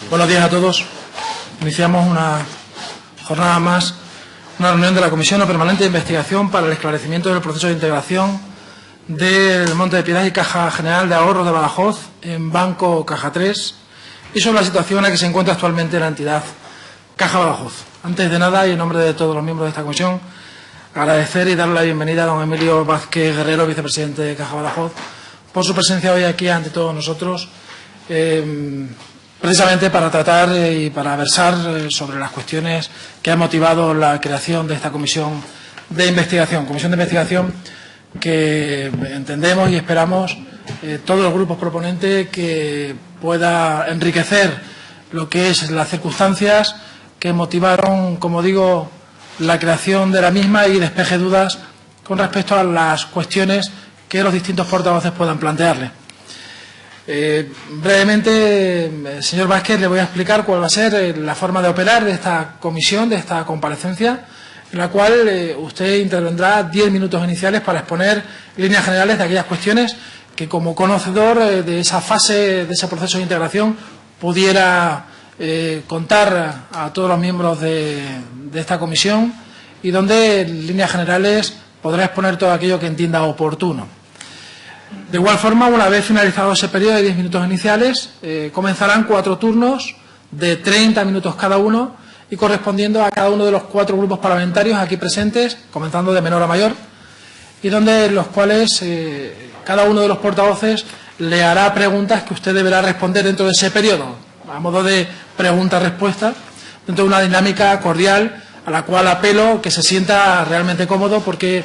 Buenos días a todos. Iniciamos una jornada más, una reunión de la Comisión Permanente de Investigación para el esclarecimiento del proceso de integración del Monte de Piedad y Caja General de Ahorros de Badajoz en Banco Caja 3 y sobre la situación en la que se encuentra actualmente la entidad Caja Badajoz. Antes de nada, y en nombre de todos los miembros de esta comisión, agradecer y darle la bienvenida a don Emilio Vázquez Guerrero, vicepresidente de Caja Badajoz, por su presencia hoy aquí ante todos nosotros, precisamente para tratar y para versar sobre las cuestiones que han motivado la creación de esta comisión de investigación. Comisión de investigación que entendemos y esperamos todos los grupos proponentes que pueda enriquecer lo que es las circunstancias que motivaron, como digo, la creación de la misma y despeje dudas con respecto a las cuestiones que los distintos portavoces puedan plantearle. Brevemente, señor Vázquez, le voy a explicar cuál va a ser la forma de operar de esta comisión, de esta comparecencia, en la cual usted intervendrá 10 minutos iniciales para exponer líneas generales de aquellas cuestiones que, como conocedor de esa fase, de ese proceso de integración, pudiera contar a todos los miembros de esta comisión y donde, en líneas generales, podrá exponer todo aquello que entienda oportuno. De igual forma, una vez finalizado ese periodo de 10 minutos iniciales, comenzarán 4 turnos de 30 minutos cada uno y correspondiendo a cada uno de los 4 grupos parlamentarios aquí presentes, comenzando de menor a mayor, y donde los cuales cada uno de los portavoces le hará preguntas que usted deberá responder dentro de ese periodo, a modo de pregunta-respuesta, dentro de una dinámica cordial a la cual apelo que se sienta realmente cómodo, porque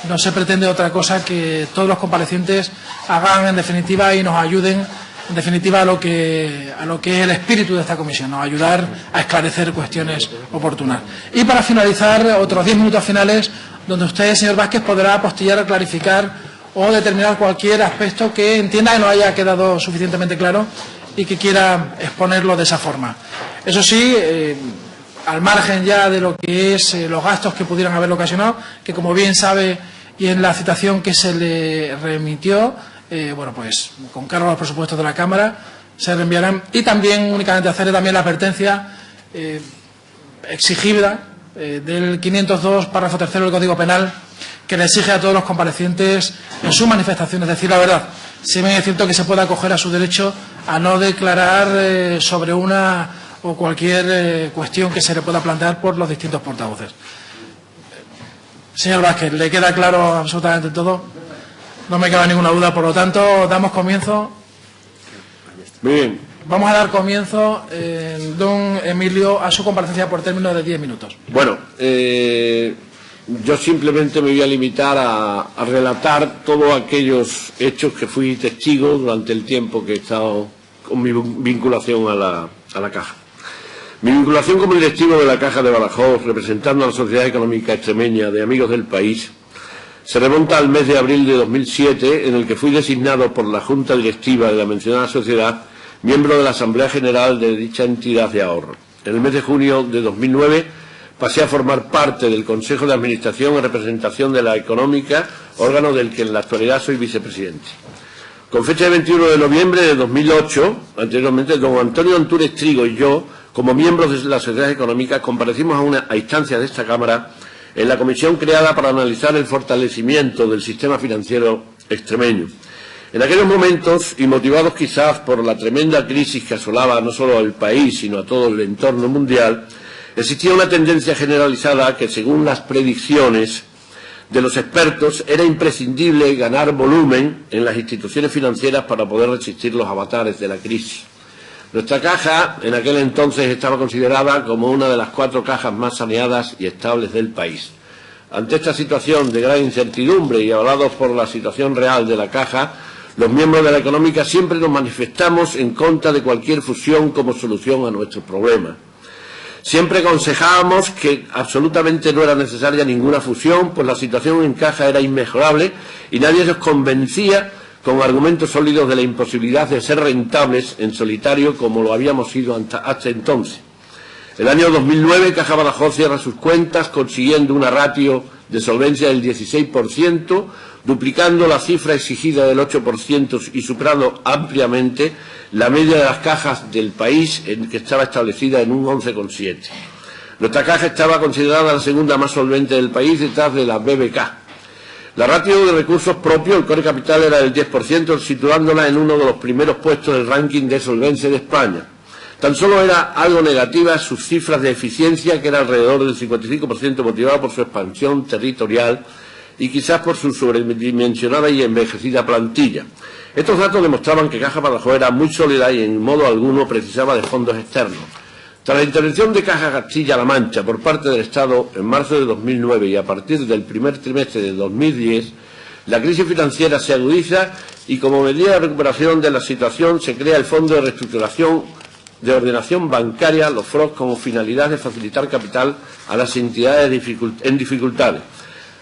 no se pretende otra cosa que todos los comparecientes hagan en definitiva y nos ayuden en definitiva a lo que es el espíritu de esta comisión, ¿no? Ayudar a esclarecer cuestiones oportunas. Y para finalizar, otros 10 minutos finales donde usted, señor Vázquez, podrá apostillar, clarificar o determinar cualquier aspecto que entienda que no haya quedado suficientemente claro y que quiera exponerlo de esa forma. Eso sí, al margen ya de lo que es los gastos que pudieran haberlo ocasionado, que como bien sabe y en la citación que se le remitió, bueno, pues con cargo a los presupuestos de la Cámara se reenviarán, y también únicamente hacerle también la advertencia exigida del 502, párrafo 3 del Código Penal, que le exige a todos los comparecientes en su manifestación, es decir, la verdad. Si bien es cierto que se pueda acoger a su derecho a no declarar sobre una o cualquier cuestión que se le pueda plantear por los distintos portavoces. Señor Vázquez, ¿le queda claro absolutamente todo? No me cabe ninguna duda, por lo tanto, damos comienzo. Muy bien. Vamos a dar comienzo, don Emilio, a su comparecencia por término de 10 minutos. Bueno, yo simplemente me voy a limitar a relatar todos aquellos hechos que fui testigo durante el tiempo que he estado con mi vinculación a la Caja. Mi vinculación como directivo de la Caja de Badajoz, representando a la Sociedad Económica Extremeña de Amigos del País, se remonta al mes de abril de 2007, en el que fui designado por la Junta Directiva de la mencionada sociedad miembro de la Asamblea General de dicha entidad de ahorro. En el mes de junio de 2009 pasé a formar parte del Consejo de Administración en representación de la Económica, órgano del que en la actualidad soy vicepresidente. Con fecha de 21 de noviembre de 2008, anteriormente, don Antonio Antúnez Trigo y yo, como miembros de la Sociedad Económica, comparecimos a instancia de esta Cámara en la comisión creada para analizar el fortalecimiento del sistema financiero extremeño. En aquellos momentos, y motivados quizás por la tremenda crisis que asolaba no solo al país, sino a todo el entorno mundial, existía una tendencia generalizada que, según las predicciones de los expertos, era imprescindible ganar volumen en las instituciones financieras para poder resistir los avatares de la crisis. Nuestra caja, en aquel entonces, estaba considerada como una de las 4 cajas más saneadas y estables del país. Ante esta situación de gran incertidumbre y avalados por la situación real de la caja, los miembros de la Económica siempre nos manifestamos en contra de cualquier fusión como solución a nuestros problemas. Siempre aconsejábamos que absolutamente no era necesaria ninguna fusión, pues la situación en caja era inmejorable y nadie nos convencía con argumentos sólidos de la imposibilidad de ser rentables en solitario como lo habíamos sido hasta entonces. El año 2009 Caja Badajoz cierra sus cuentas consiguiendo una ratio de solvencia del 16%, duplicando la cifra exigida del 8% y superando ampliamente la media de las cajas del país, que estaba establecida en un 11,7%. Nuestra caja estaba considerada la segunda más solvente del país, detrás de la BBK. La ratio de recursos propios, el core capital, era del 10%, situándola en uno de los primeros puestos del ranking de solvencia de España. Tan solo era algo negativa sus cifras de eficiencia, que era alrededor del 55%, motivada por su expansión territorial y quizás por su sobredimensionada y envejecida plantilla. Estos datos demostraban que Caja Badajoz era muy sólida y en modo alguno precisaba de fondos externos. Tras la intervención de Caja Castilla-La Mancha por parte del Estado en marzo de 2009 y a partir del primer trimestre de 2010, la crisis financiera se agudiza y como medida de recuperación de la situación se crea el Fondo de Reestructuración de Ordenación Bancaria, los FROB, como finalidad de facilitar capital a las entidades en dificultades.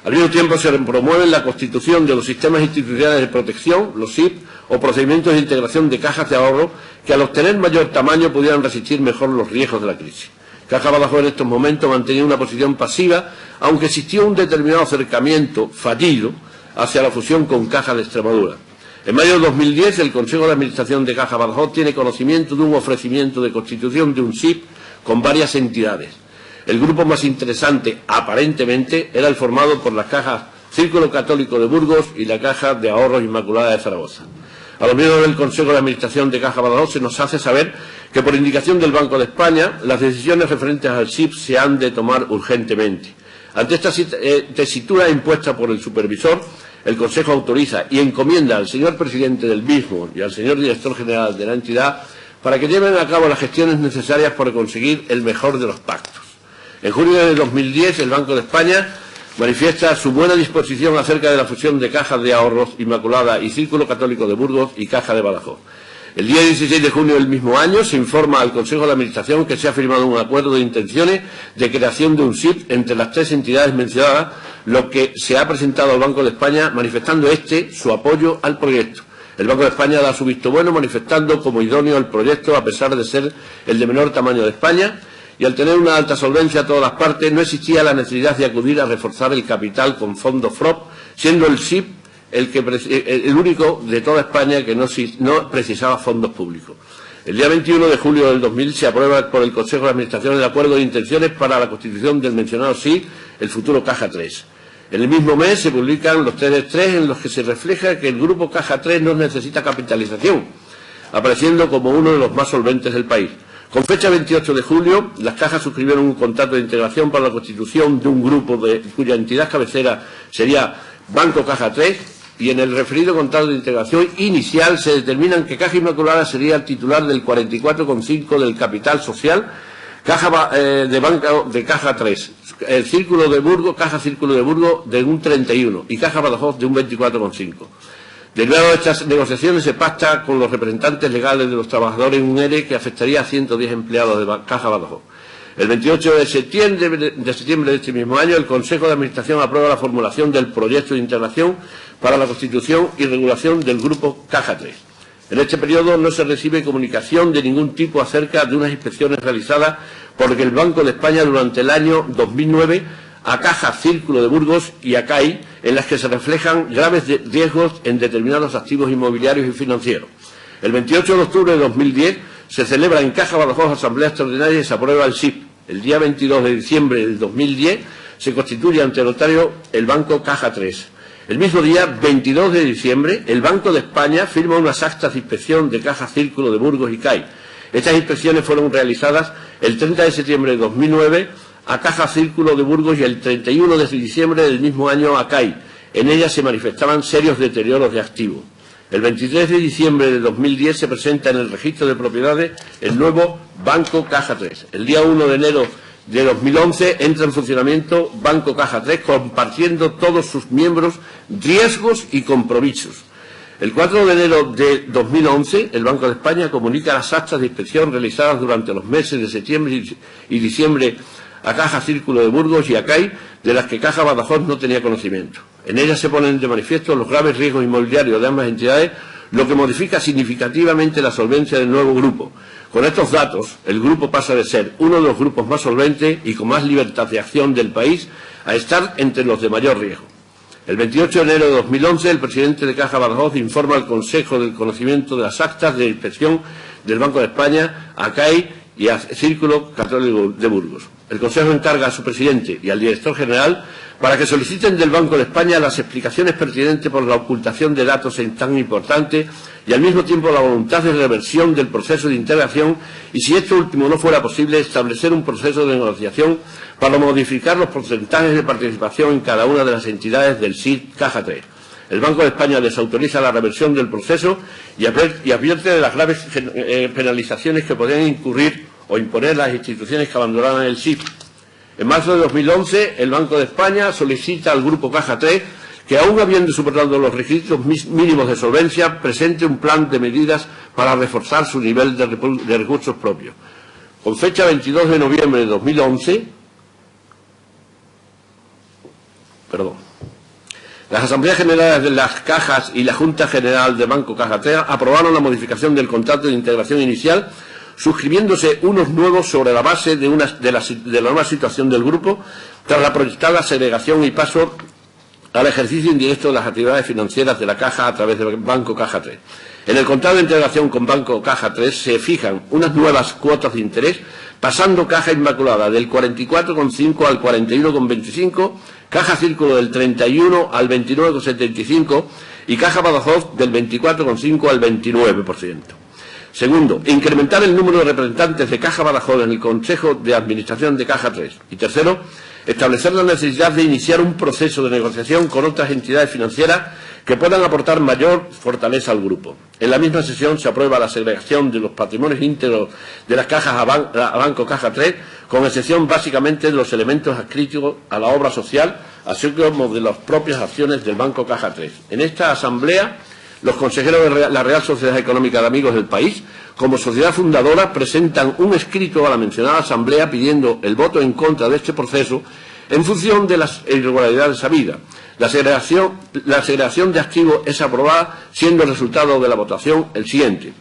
Al mismo tiempo se promueve la constitución de los sistemas institucionales de protección, los SIP, o procedimientos de integración de cajas de ahorro que al obtener mayor tamaño pudieran resistir mejor los riesgos de la crisis. Caja Badajoz en estos momentos mantenía una posición pasiva, aunque existió un determinado acercamiento fallido hacia la fusión con Caja de Extremadura. En mayo de 2010, el Consejo de Administración de Caja Badajoz tiene conocimiento de un ofrecimiento de constitución de un SIP con varias entidades. El grupo más interesante, aparentemente, era el formado por las cajas Círculo Católico de Burgos y la Caja de Ahorros Inmaculada de Zaragoza. A los miembros del Consejo de Administración de Caja Badajoz se nos hace saber que, por indicación del Banco de España, las decisiones referentes al SIP se han de tomar urgentemente. Ante esta tesitura impuesta por el supervisor, el Consejo autoriza y encomienda al señor presidente del mismo y al señor director general de la entidad para que lleven a cabo las gestiones necesarias para conseguir el mejor de los pactos. En junio de 2010, el Banco de España manifiesta su buena disposición acerca de la fusión de Cajas de Ahorros Inmaculada y Círculo Católico de Burgos y Caja de Badajoz. El día 16 de junio del mismo año se informa al Consejo de Administración que se ha firmado un acuerdo de intenciones de creación de un SIP entre las tres entidades mencionadas, lo que se ha presentado al Banco de España manifestando su apoyo al proyecto. El Banco de España da su visto bueno manifestando como idóneo el proyecto a pesar de ser el de menor tamaño de España, y al tener una alta solvencia a todas las partes no existía la necesidad de acudir a reforzar el capital con fondos FROB, siendo el SIP el único de toda España que no precisaba fondos públicos. El día 21 de julio del 2000 se aprueba por el Consejo de Administración el acuerdo de intenciones para la constitución del mencionado SIP, el futuro Caja 3. En el mismo mes se publican los 3 en los que se refleja que el grupo Caja 3 no necesita capitalización, apareciendo como uno de los más solventes del país. Con fecha 28 de julio, las cajas suscribieron un contrato de integración para la constitución de un grupo cuya entidad cabecera sería Banco Caja 3, y en el referido contrato de integración inicial se determinan que Caja Inmaculada sería el titular del 44,5% del capital social, de Caja 3, el Círculo de Burgos, Caja Círculo de Burgos de un 31% y Caja Badajoz de un 24,5%. Derivado de estas negociaciones se pacta con los representantes legales de los trabajadores un ERE que afectaría a 110 empleados de Caja Badajoz. El 28 de septiembre de este mismo año, el Consejo de Administración aprueba la formulación del proyecto de integración para la constitución y regulación del grupo Caja 3. En este periodo no se recibe comunicación de ningún tipo acerca de unas inspecciones realizadas por el Banco de España durante el año 2009 a Caja Círculo de Burgos y a CAI, en las que se reflejan graves riesgos en determinados activos inmobiliarios y financieros. El 28 de octubre de 2010 se celebra en Caja Badajoz asamblea extraordinaria y se aprueba el SIP. El día 22 de diciembre del 2010 se constituye ante notario el Banco Caja 3. El mismo día, 22 de diciembre, el Banco de España firma unas actas de inspección de Caja Círculo de Burgos y CAI. Estas inspecciones fueron realizadas el 30 de septiembre de 2009 a Caja Círculo de Burgos y el 31 de diciembre del mismo año a CAI. En ellas se manifestaban serios deterioros de activos. El 23 de diciembre de 2010 se presenta en el registro de propiedades el nuevo Banco Caja 3. El día 1 de enero de 2011 entra en funcionamiento Banco Caja 3, compartiendo todos sus miembros riesgos y compromisos. El 4 de enero de 2011, el Banco de España comunica las actas de inspección realizadas durante los meses de septiembre y diciembre a Caja Círculo de Burgos y a CAI, de las que Caja Badajoz no tenía conocimiento. En ellas se ponen de manifiesto los graves riesgos inmobiliarios de ambas entidades, lo que modifica significativamente la solvencia del nuevo grupo. Con estos datos, el grupo pasa de ser uno de los grupos más solventes y con más libertad de acción del país a estar entre los de mayor riesgo. El 28 de enero de 2011, el presidente de Caja Badajoz informa al Consejo del conocimiento de las actas de inspección del Banco de España, a CAI y al Círculo Católico de Burgos. El Consejo encarga a su presidente y al director general para que soliciten del Banco de España las explicaciones pertinentes por la ocultación de datos en tan importante y al mismo tiempo la voluntad de reversión del proceso de integración y, si esto último no fuera posible, establecer un proceso de negociación para modificar los porcentajes de participación en cada una de las entidades del SID Caja 3. El Banco de España desautoriza la reversión del proceso y advierte de las graves penalizaciones que podrían incurrir o imponer las instituciones que abandonaran el SID. En marzo de 2011, el Banco de España solicita al Grupo Caja 3 que, aún habiendo superado los requisitos mínimos de solvencia, presente un plan de medidas para reforzar su nivel de recursos propios. Con fecha 22 de noviembre de 2011, las Asambleas Generales de las Cajas y la Junta General de Banco Caja 3 aprobaron la modificación del contrato de integración inicial, suscribiéndose unos nuevos sobre la base de la nueva situación del grupo, tras la proyectada segregación y paso al ejercicio indirecto de las actividades financieras de la Caja a través del Banco Caja 3. En el contrato de integración con Banco Caja 3 se fijan unas nuevas cuotas de interés, pasando Caja Inmaculada del 44,5 al 41,25, Caja Círculo del 31 al 29,75 y Caja Badajoz del 24,5 al 29%. Segundo, incrementar el número de representantes de Caja Badajoz en el Consejo de Administración de Caja 3. Y tercero, establecer la necesidad de iniciar un proceso de negociación con otras entidades financieras que puedan aportar mayor fortaleza al grupo. En la misma sesión se aprueba la segregación de los patrimonios íntegros de las cajas a Banco Caja 3, con excepción básicamente de los elementos adscritos a la obra social, así como de las propias acciones del Banco Caja 3. En esta asamblea, los consejeros de la Real Sociedad Económica de Amigos del País, como sociedad fundadora, presentan un escrito a la mencionada asamblea pidiendo el voto en contra de este proceso en función de las irregularidades habidas. La segregación de activos es aprobada, siendo el resultado de la votación el siguiente: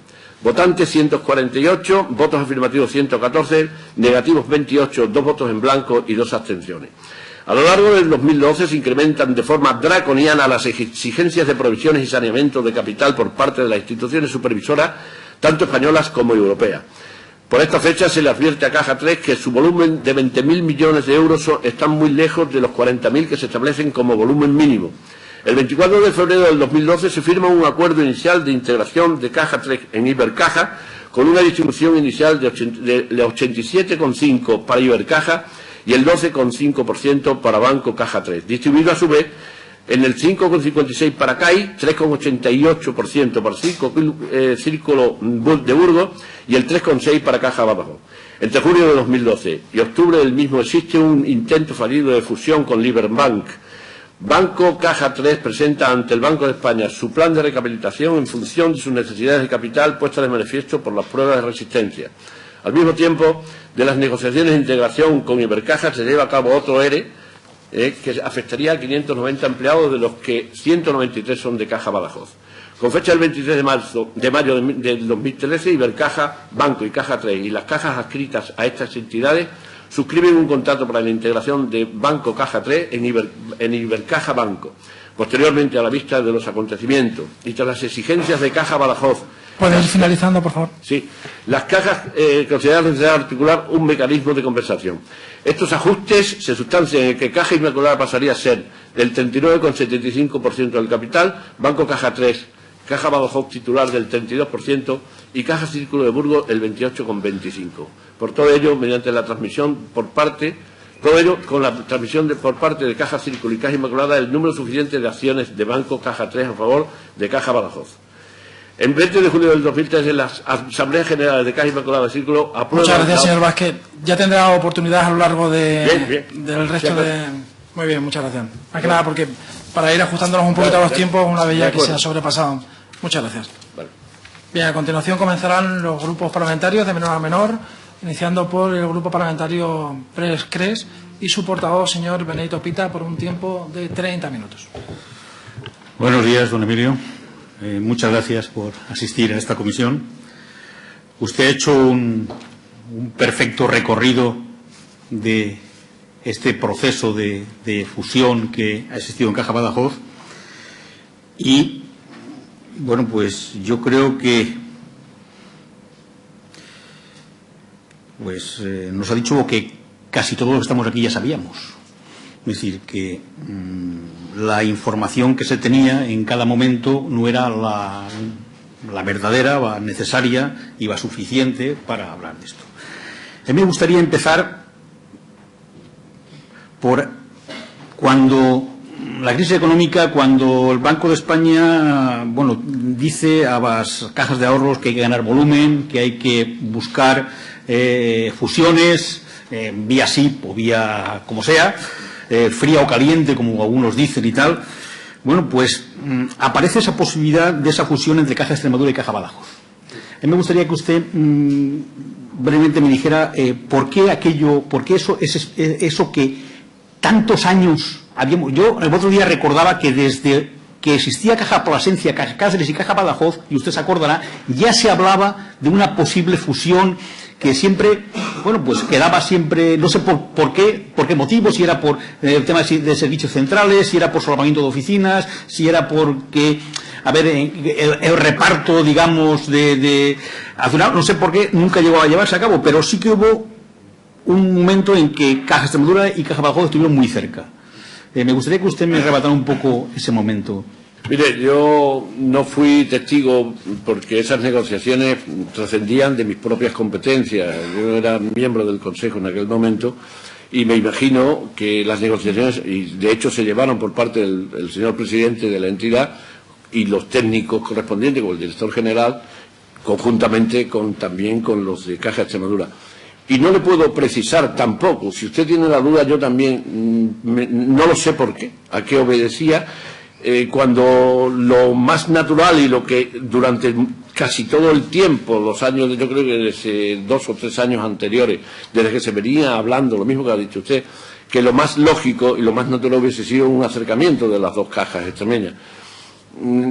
votantes 148, votos afirmativos 114, negativos 28, 2 votos en blanco y 2 abstenciones. A lo largo del 2012 se incrementan de forma draconiana las exigencias de provisiones y saneamiento de capital por parte de las instituciones supervisoras, tanto españolas como europeas. Por esta fecha se le advierte a Caja 3 que su volumen de 20.000 millones de euros están muy lejos de los 40.000 que se establecen como volumen mínimo. El 24 de febrero del 2012 se firma un acuerdo inicial de integración de Caja 3 en Ibercaja, con una distribución inicial de 87,5 para Ibercaja y el 12,5% para Banco Caja 3, distribuido a su vez en el 5,56 para CAI, 3,88% para Círculo de Burgos y el 3,6% para Caja Badajoz. Entre junio de 2012 y octubre del mismo existe un intento fallido de fusión con Liberbank. Banco Caja 3 presenta ante el Banco de España su plan de recapitalización en función de sus necesidades de capital puestas de manifiesto por las pruebas de resistencia. Al mismo tiempo de las negociaciones de integración con Ibercaja se lleva a cabo otro ERE que afectaría a 590 empleados, de los que 193 son de Caja Badajoz. Con fecha del 23 de mayo del 2013, Ibercaja, Banco y Caja 3 y las cajas adscritas a estas entidades suscriben un contrato para la integración de Banco Caja 3 en Ibercaja Banco. Posteriormente, a la vista de los acontecimientos y tras las exigencias de Caja Badajoz... ¿Puedes ir finalizando, por favor? Sí. Las cajas consideran necesario articular un mecanismo de compensación. Estos ajustes se sustancian en que Caja Inmaculada pasaría a ser del 39,75% del capital, Banco Caja 3, Caja Badajoz titular del 32% y Caja Círculo de Burgos el 28,25%. Por todo ello, mediante la transmisión por parte... Todo ello con la transmisión por parte de Caja Círculo y Caja Inmaculada el número suficiente de acciones de Banco Caja 3 a favor de Caja Badajoz. En 20 de julio del 2013, las Asambleas Generales de Caja Inmaculada y Círculo aprueban... Muchas gracias, señor Vázquez. Ya tendrá oportunidad a lo largo del resto de... Muy bien, muchas gracias. Más que nada porque para ir ajustándonos un poquito a los tiempos, una vez ya que se ha sobrepasado. Muchas gracias. Vale. Bien, a continuación comenzarán los grupos parlamentarios de menor a menor, iniciando por el grupo parlamentario PRES-CRES y su portavoz, señor Benedito Pita, por un tiempo de 30 minutos. Buenos días, don Emilio. Muchas gracias por asistir a esta comisión. Usted ha hecho un perfecto recorrido de este proceso de fusión que ha existido en Caja Badajoz y, bueno, pues yo creo que nos ha dicho lo que casi todos los que estamos aquí ya sabíamos. Es decir, que la información que se tenía en cada momento no era la verdadera, la necesaria y la suficiente para hablar de esto. A mí me gustaría empezar por cuando la crisis económica, cuando el Banco de España, bueno, dice a las cajas de ahorros que hay que ganar volumen, que hay que buscar fusiones, vía SIP o vía como sea, fría o caliente, como algunos dicen y tal. Bueno, pues aparece esa posibilidad de esa fusión entre Caja Extremadura y Caja Badajoz. A mí me gustaría que usted brevemente me dijera por qué eso que tantos años habíamos. Yo el otro día recordaba que desde que existía Caja Plasencia, Caja Cáceres y Caja Badajoz, y usted se acordará, ya se hablaba de una posible fusión que siempre, bueno, pues quedaba siempre, no sé por qué motivo, si era por el tema de servicios centrales, si era por solapamiento de oficinas, si era porque, a ver, el reparto, digamos, al final, no sé por qué, nunca llegó a llevarse a cabo, pero sí que hubo un momento en que Caja Extremadura y Caja Badajoz estuvieron muy cerca. Me gustaría que usted me rebatara un poco ese momento. Mire, yo no fui testigo porque esas negociaciones trascendían de mis propias competencias. Yo era miembro del Consejo en aquel momento y me imagino que las negociaciones, y de hecho se llevaron por parte del señor presidente de la entidad y los técnicos correspondientes, como el director general, conjuntamente también con los de Caja Extremadura. Y no le puedo precisar tampoco, si usted tiene la duda, yo también no lo sé por qué, a qué obedecía, cuando lo más natural y lo que durante casi todo el tiempo, los años, yo creo que desde 2 o 3 años anteriores, desde que se venía hablando, lo mismo que ha dicho usted, que lo más lógico y lo más natural hubiese sido un acercamiento de las dos cajas extremeñas.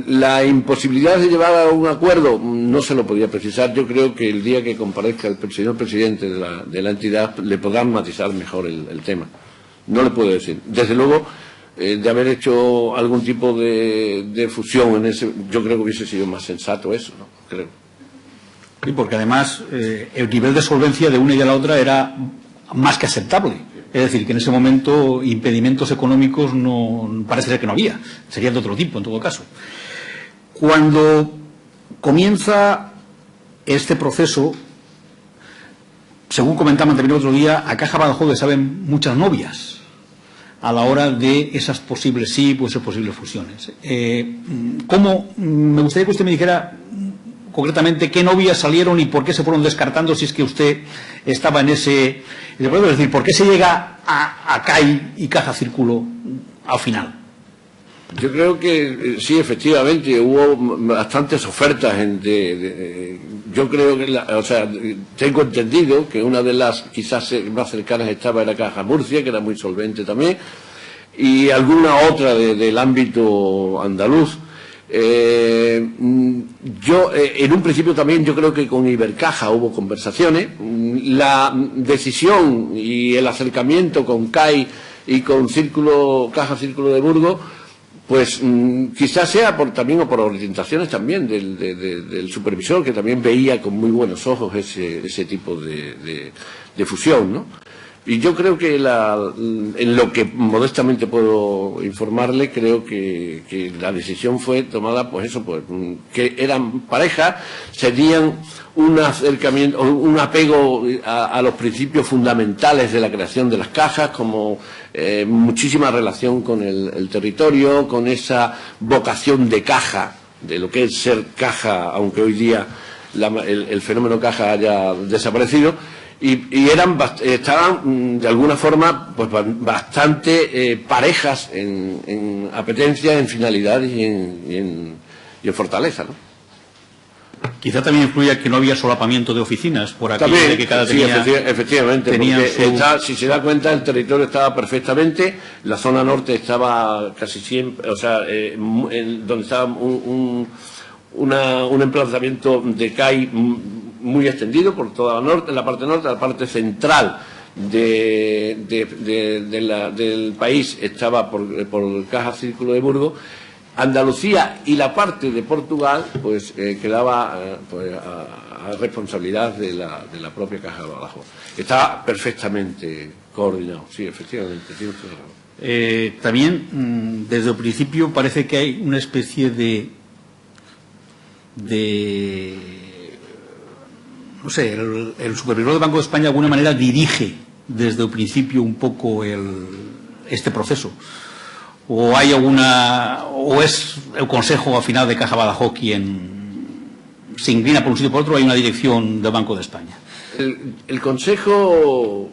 La imposibilidad de llevar a un acuerdo no se lo podía precisar. Yo creo que el día que comparezca el señor presidente de la entidad le podrán matizar mejor el tema. No le puedo decir. Desde luego, de haber hecho algún tipo de fusión yo creo que hubiese sido más sensato eso, ¿no? Creo. Sí, porque además el nivel de solvencia de una y de la otra era más que aceptable. Es decir, que en ese momento impedimentos económicos no parece ser que no había, serían de otro tipo en todo caso. Cuando comienza este proceso, según comentaban también el otro día, a Caja Badajoz le saben muchas novias a la hora de esas posibles sí o esas posibles fusiones. Me gustaría que usted me dijera concretamente qué novias salieron y por qué se fueron descartando si es que usted estaba en ese. Es decir, ¿por qué se llega a CAI y Caja Círculo al final? Yo creo que sí, efectivamente, hubo bastantes ofertas. Yo creo que, tengo entendido que una de las quizás más cercanas era Caja Murcia, que era muy solvente también, y alguna otra del ámbito andaluz. En un principio también yo creo que con Ibercaja hubo conversaciones. La decisión y el acercamiento con CAI y con Caja Círculo de Burgos, pues quizás sea también o por orientaciones también del supervisor, que también veía con muy buenos ojos ese tipo de fusión, ¿no? Y yo creo que en lo que modestamente puedo informarle, creo que la decisión fue tomada, pues eso, pues que eran parejas, serían un acercamiento, un apego a los principios fundamentales de la creación de las cajas, como muchísima relación con el territorio, con esa vocación de caja, de lo que es ser caja, aunque hoy día el fenómeno caja haya desaparecido. Y estaban de alguna forma pues bastante parejas en apetencia, en finalidad y en fortaleza, ¿no? Quizá también influía que no había solapamiento de oficinas por aquí, también, de que cada sí, efectivamente, porque si se da cuenta el territorio estaba perfectamente, la zona norte estaba casi siempre, donde estaba un emplazamiento de CAI muy extendido por toda la parte norte, la parte central del país estaba por Caja Círculo de Burgos. Andalucía y la parte de Portugal pues quedaba a responsabilidad de la propia Caja de Badajoz. Estaba perfectamente coordinado, sí, efectivamente. También desde el principio parece que hay una especie de no sé, el supervisor del Banco de España de alguna manera dirige desde el principio un poco este proceso. ¿O hay o es el Consejo al final de Caja Badajoz quien se inclina por un sitio o por otro, o hay una dirección del Banco de España? El Consejo,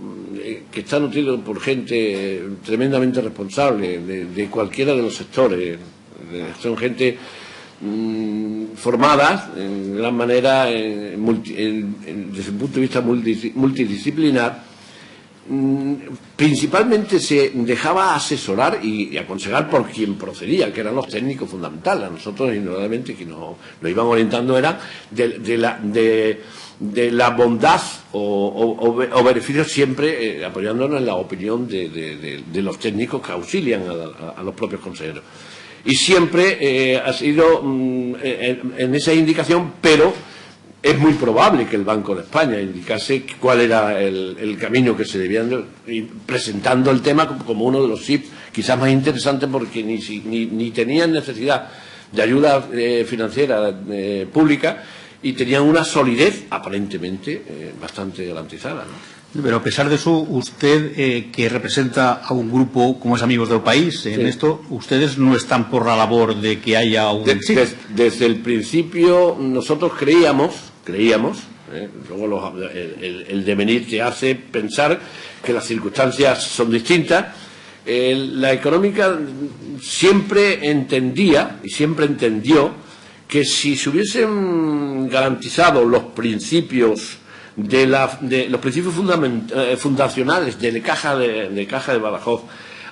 que está nutrido por gente tremendamente responsable de cualquiera de los sectores, son gente formadas en gran manera desde un punto de vista multidisciplinar. Principalmente se dejaba asesorar y aconsejar por quien procedía, que eran los técnicos fundamentales. A nosotros, indudablemente, que nos iban orientando era de la bondad o beneficios, siempre apoyándonos en la opinión de los técnicos que auxilian a los propios consejeros. Y siempre ha sido en esa indicación, pero es muy probable que el Banco de España indicase cuál era el camino que se debían ir presentando el tema como uno de los SIP quizás más interesantes, porque ni tenían necesidad de ayuda financiera pública y tenían una solidez aparentemente bastante garantizada, ¿no? Pero a pesar de eso, usted que representa a un grupo como es Amigos del País, en esto, ustedes no están por la labor de que haya un... Desde el principio nosotros creíamos, luego el devenir te hace pensar que las circunstancias son distintas. La económica siempre entendía y siempre entendió que si se hubiesen garantizado los principios los principios fundacionales de Caja de Badajoz,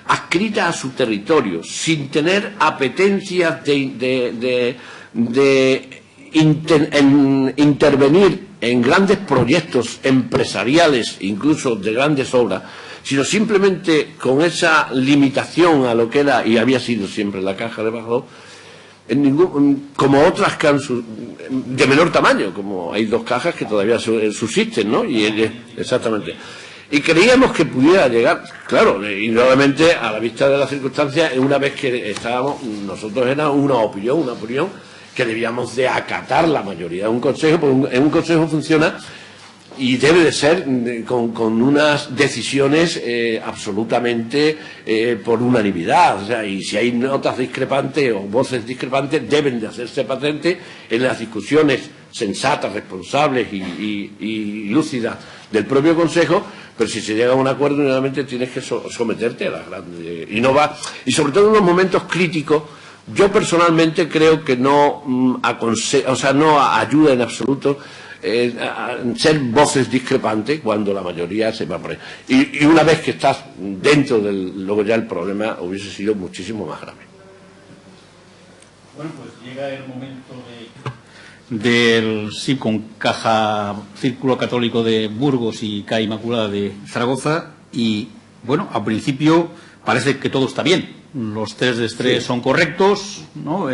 adscrita a su territorio, sin tener apetencias de intervenir en grandes proyectos empresariales, incluso de grandes obras, sino simplemente con esa limitación a lo que era y había sido siempre la Caja de Badajoz, como otras de menor tamaño, como hay dos cajas que todavía subsisten, ¿no? Exactamente. Y creíamos que pudiera llegar, claro, indudablemente a la vista de las circunstancias, una vez que estábamos, nosotros era una opinión que debíamos de acatar la mayoría de un consejo, porque un consejo funciona y debe de ser con unas decisiones absolutamente por unanimidad. O sea, y si hay notas discrepantes o voces discrepantes, deben de hacerse patentes en las discusiones sensatas, responsables y lúcidas del propio Consejo. Pero si se llega a un acuerdo, nuevamente tienes que someterte a las grandes... Y sobre todo en los momentos críticos, yo personalmente creo que no ayuda en absoluto ser voces discrepantes cuando la mayoría se va por ahí. Y una vez que estás dentro luego ya el problema hubiese sido muchísimo más grave. Bueno, pues llega el momento sí, con Caja Círculo Católico de Burgos y Caja Inmaculada de Zaragoza, y bueno, al principio parece que todo está bien, los test de estrés son correctos, ¿no?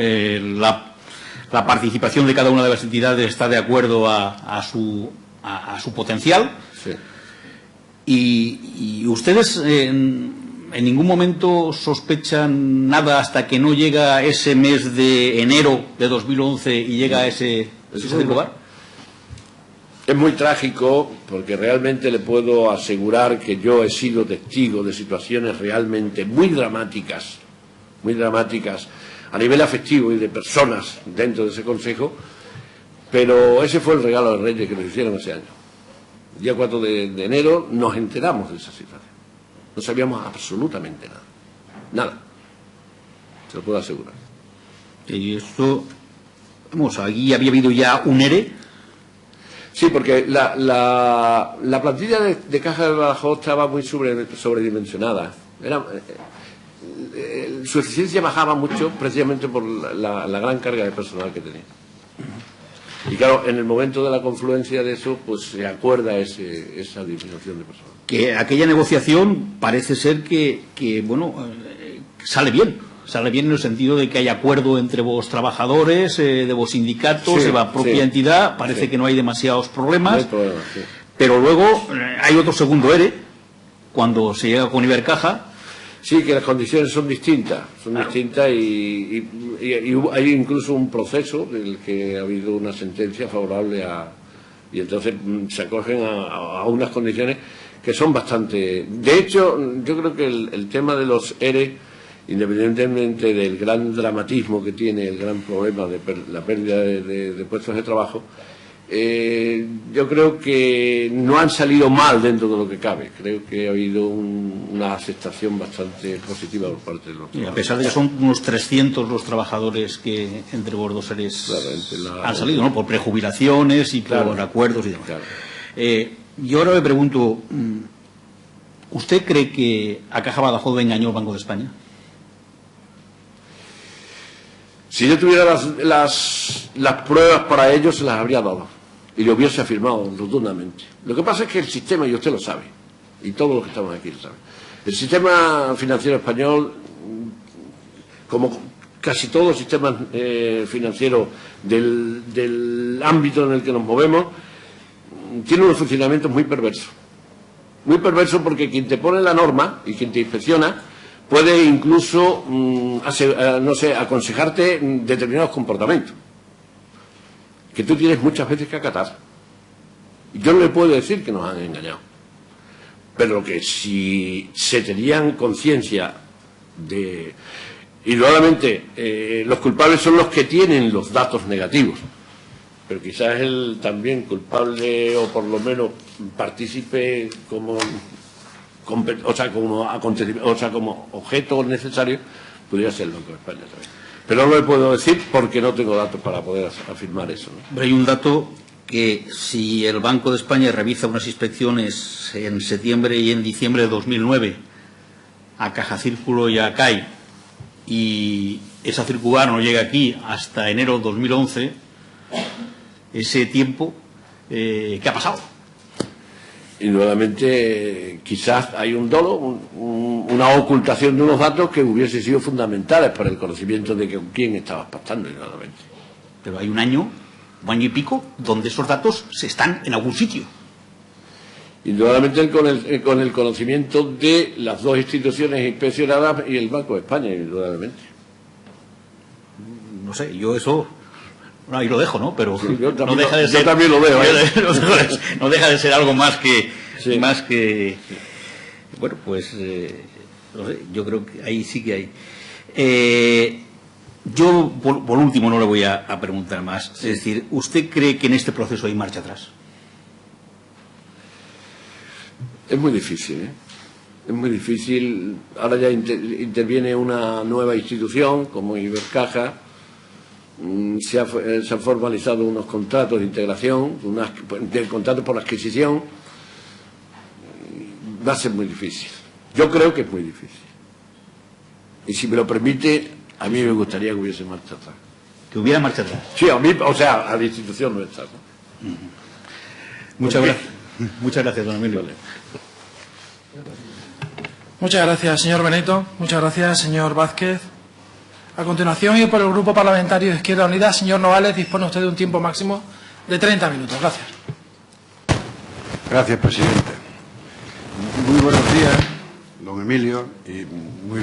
La participación de cada una de las entidades está de acuerdo a su potencial. Sí. Y ustedes en ningún momento sospechan nada hasta que no llega ese mes de enero de 2011 y llega ese lugar. Es muy trágico, porque realmente le puedo asegurar que yo he sido testigo de situaciones realmente muy dramáticas a nivel afectivo y de personas dentro de ese consejo, pero ese fue el regalo de Reyes que nos hicieron ese año. El día 4 de enero nos enteramos de esa situación. No sabíamos absolutamente nada. Se lo puedo asegurar. Y esto, vamos, aquí había habido ya un ERE. Sí, porque la plantilla de Caja de Badajoz estaba muy sobredimensionada. Su eficiencia bajaba mucho precisamente por la gran carga de personal que tenía. Y claro, en el momento de la confluencia de eso, pues se acuerda esa disminución de personas. Que aquella negociación parece ser que bueno, sale bien. Sale bien en el sentido de que hay acuerdo entre vos trabajadores, de vos sindicatos, de la propia entidad. Parece que no hay demasiados problemas. No hay problema, pero luego hay otro segundo ERE, cuando se llega con Ibercaja. Sí, que las condiciones son distintas, y hay incluso un proceso en el que ha habido una sentencia favorable y entonces se acogen a unas condiciones que son bastante... De hecho, yo creo que el tema de los ERE, independientemente del gran dramatismo que tiene, el gran problema de la pérdida de puestos de trabajo, yo creo que no han salido mal dentro de lo que cabe. Creo que ha habido una aceptación bastante positiva por parte de los trabajadores. A pesar de que son unos 300 los trabajadores que entre vos dos seres han salido, ¿no? Por prejubilaciones y por acuerdos y demás. Claro. Yo ahora le pregunto, ¿usted cree que a Caja Badajoz engañó el Banco de España? Si yo tuviera las pruebas para ello, se las habría dado y lo hubiese afirmado rotundamente. Lo que pasa es que el sistema, y usted lo sabe, y todos los que estamos aquí lo saben, el sistema financiero español, como casi todos los sistemas financieros del ámbito en el que nos movemos, tiene unos funcionamientos muy perversos. Muy perversos porque quien te pone la norma y quien te inspecciona puede incluso, aconsejarte determinados comportamientos que tú tienes muchas veces que acatar. Yo no le puedo decir que nos han engañado, pero que si se tenían conciencia de... Indudablemente, los culpables son los que tienen los datos negativos, pero quizás el también culpable, o por lo menos partícipe como objeto necesario, podría ser el Banco de España también. Pero no le puedo decir porque no tengo datos para poder afirmar eso, ¿no? Pero hay un dato que si el Banco de España revisa unas inspecciones en septiembre y en diciembre de 2009 a Caja Círculo y a CAI, y esa circular no llega aquí hasta enero de 2011, ese tiempo, ¿qué ha pasado? Indudablemente, quizás hay un dolo, una ocultación de unos datos que hubiese sido fundamentales para el conocimiento de con quién estabas pactando, indudablemente. Pero hay un año y pico, donde esos datos se están en algún sitio. Indudablemente con el conocimiento de las dos instituciones inspeccionadas y el Banco de España, indudablemente. No sé, yo eso... Ahí lo dejo, ¿no? Pero sí, yo no deja de ser... Yo también lo veo. No deja de ser algo más que... Bueno, pues... no sé, yo creo que ahí sí que hay... yo, por último, no le voy a preguntar más. Sí. Es decir, ¿usted cree que en este proceso hay marcha atrás? Es muy difícil, ¿eh? Es muy difícil. Ahora ya interviene una nueva institución, como Ibercaja. Se han formalizado unos contratos de integración, contratos por la adquisición. Va a ser muy difícil. Yo creo que es muy difícil. Y si me lo permite, a mí me gustaría que hubiese marcha atrás. ¿Que hubiera marcha atrás? Sí, a mí, o sea, a la institución nuestra, ¿no? Muchas gracias. Muchas gracias, don Emilio. Vale. Muchas gracias, señor Benito. Muchas gracias, señor Vázquez. A continuación, y por el Grupo Parlamentario de Izquierda Unida, señor Nogales, dispone usted de un tiempo máximo de 30 minutos. Gracias. Gracias, presidente. Muy buenos días, don Emilio, y muy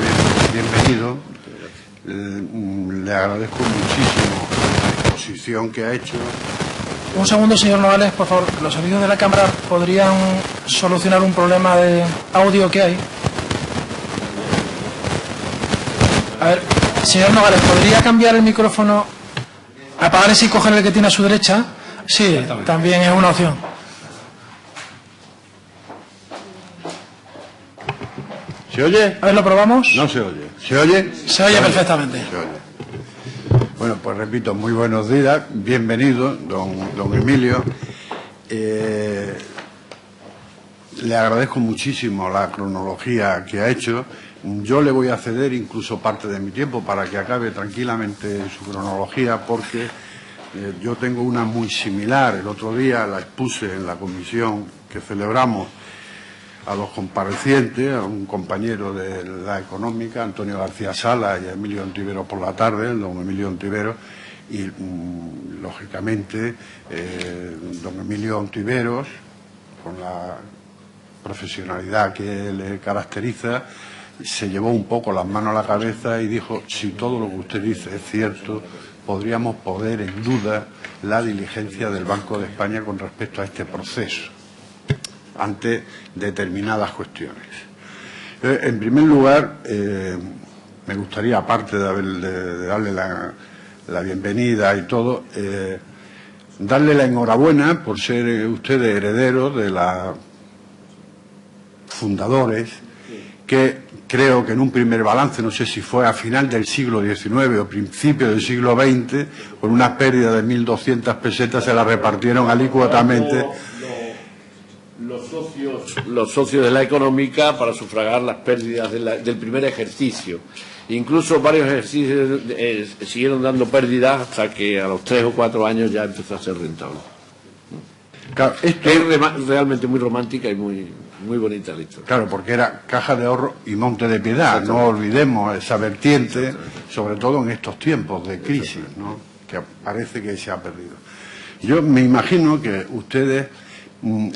bienvenido. Le agradezco muchísimo la exposición que ha hecho. Un segundo, señor Nogales, por favor. Los servicios de la Cámara podrían solucionar un problema de audio que hay. A ver, señor Nogales, ¿podría cambiar el micrófono, apagar ese y coger el que tiene a su derecha? Sí, también es una opción. ¿Se oye? A ver, ¿lo probamos? No se oye. ¿Se oye? Se oye perfectamente. Se oye. Bueno, pues repito, muy buenos días. Bienvenido, don Emilio. Le agradezco muchísimo la cronología que ha hecho. Yo le voy a ceder incluso parte de mi tiempo para que acabe tranquilamente su cronología, porque Yo tengo una muy similar. El otro día la expuse en la comisión que celebramos a los comparecientes, a un compañero de la económica, Antonio García Sala, y a Emilio Ontiveros por la tarde, el don Emilio Ontiveros, y lógicamente don Emilio Ontiveros, con la profesionalidad que le caracteriza, se llevó un poco las manos a la cabeza y dijo: si todo lo que usted dice es cierto, podríamos poner en duda la diligencia del Banco de España con respecto a este proceso ante determinadas cuestiones. En primer lugar, me gustaría, aparte de darle la bienvenida y todo, darle la enhorabuena por ser ustedes herederos de los fundadores, que creo que en un primer balance, no sé si fue a final del siglo XIX o principio del siglo XX, con una pérdida de 1.200 pesetas se la repartieron alícuotamente los socios de la económica para sufragar las pérdidas del primer ejercicio. Incluso varios ejercicios siguieron dando pérdidas hasta que a los 3 o 4 años ya empezó a ser rentable. Claro, esto es realmente muy romántica y muy bonita la historia. Claro, porque era Caja de Ahorro y Monte de Piedad. No olvidemos esa vertiente, sobre todo en estos tiempos de crisis, ¿no?, que parece que se ha perdido. Yo me imagino que ustedes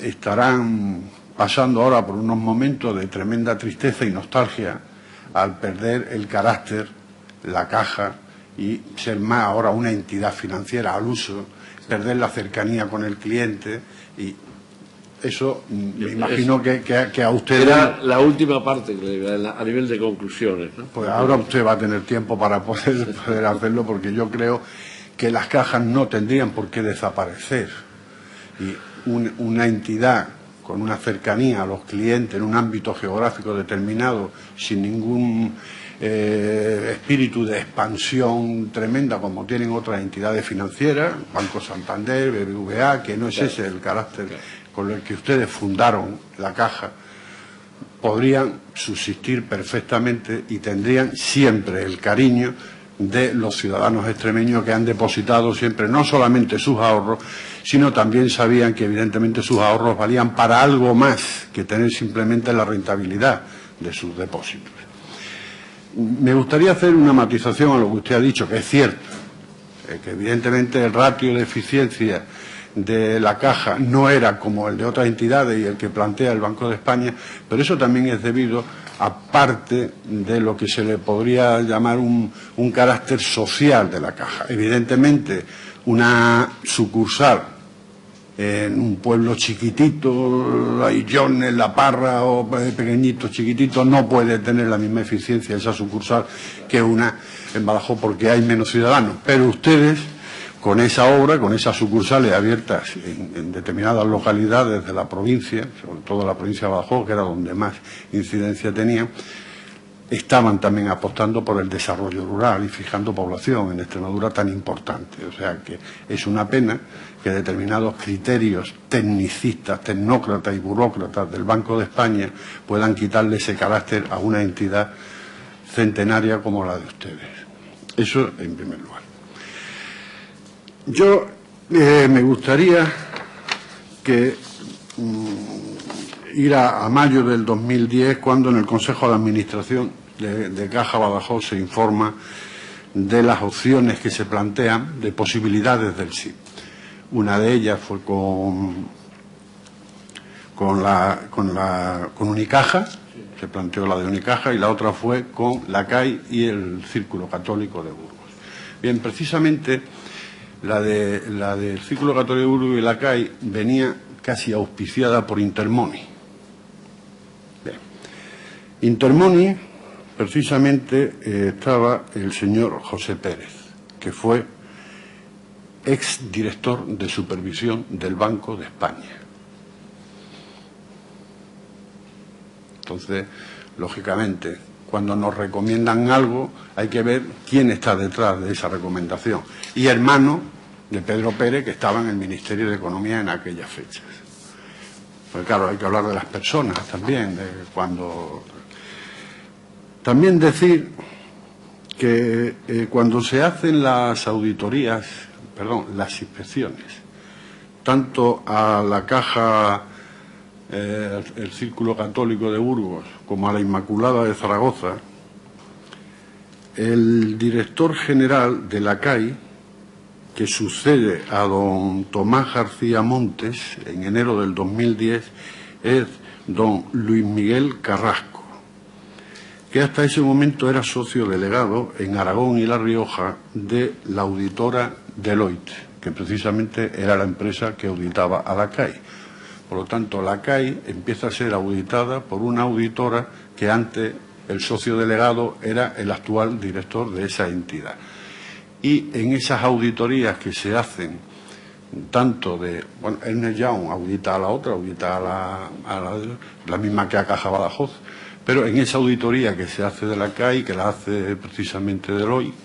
estarán pasando ahora por unos momentos de tremenda tristeza y nostalgia al perder el carácter, la caja, y ser más ahora una entidad financiera al uso, perder la cercanía con el cliente, y eso me imagino que a ustedes... Era la última parte a nivel de conclusiones, ¿no? Pues ahora usted va a tener tiempo para poder hacerlo, porque yo creo que las cajas no tendrían por qué desaparecer. Y una entidad con una cercanía a los clientes en un ámbito geográfico determinado, sin ningún espíritu de expansión tremenda como tienen otras entidades financieras, Banco Santander, BBVA, que no es ese el carácter con el que ustedes fundaron la caja, podrían subsistir perfectamente y tendrían siempre el cariño de los ciudadanos extremeños, que han depositado siempre no solamente sus ahorros, sino también sabían que evidentemente sus ahorros valían para algo más que tener simplemente la rentabilidad de sus depósitos. Me gustaría hacer una matización a lo que usted ha dicho, que es cierto, que evidentemente el ratio de eficiencia de la caja no era como el de otras entidades y el que plantea el Banco de España, pero eso también es debido a parte de lo que se le podría llamar un carácter social de la caja. Evidentemente, una sucursal en un pueblo chiquitito, Aillones, La Parra o pequeñito, chiquitito, no puede tener la misma eficiencia esa sucursal que una en Badajoz, porque hay menos ciudadanos. Pero ustedes, con esa obra, con esas sucursales abiertas en determinadas localidades de la provincia, sobre todo la provincia de Badajoz, que era donde más incidencia tenían, estaban también apostando por el desarrollo rural y fijando población en Extremadura tan importante. O sea que es una pena que determinados criterios tecnicistas, tecnócratas y burócratas del Banco de España puedan quitarle ese carácter a una entidad centenaria como la de ustedes. Eso en primer lugar. Yo me gustaría que ir a mayo del 2010, cuando en el Consejo de Administración de Caja Badajoz se informa de las opciones que se plantean de posibilidades del sí. Una de ellas fue con Unicaja, se planteó la de Unicaja, y la otra fue con la CAI y el Círculo Católico de Burgos. Bien, precisamente la del Círculo Católico de Burgos y la CAI venía casi auspiciada por Intermoney. Bien. Intermoney, precisamente, estaba el señor José Pérez, que fue exdirector de supervisión del Banco de España. Entonces, lógicamente, cuando nos recomiendan algo, hay que ver quién está detrás de esa recomendación. Y hermano de Pedro Pérez, que estaba en el Ministerio de Economía en aquellas fechas. Pues claro, hay que hablar de las personas también, de cuando... También decir que cuando se hacen las auditorías las inspecciones, tanto a la Caja, el Círculo Católico de Burgos, como a la Inmaculada de Zaragoza, el director general de la CAI, que sucede a don Tomás García Montes en enero del 2010, es don Luis Miguel Carrasco, que hasta ese momento era socio delegado en Aragón y La Rioja de la auditora Deloitte, que precisamente era la empresa que auditaba a la CAI. Por lo tanto, la CAI empieza a ser auditada por una auditora que antes el socio delegado era el actual director de esa entidad. Y en esas auditorías que se hacen, tanto de, bueno, Ernst & Young audita a la otra, audita a la misma que a Caja Badajoz, pero en esa auditoría que se hace de la CAI, que la hace precisamente Deloitte,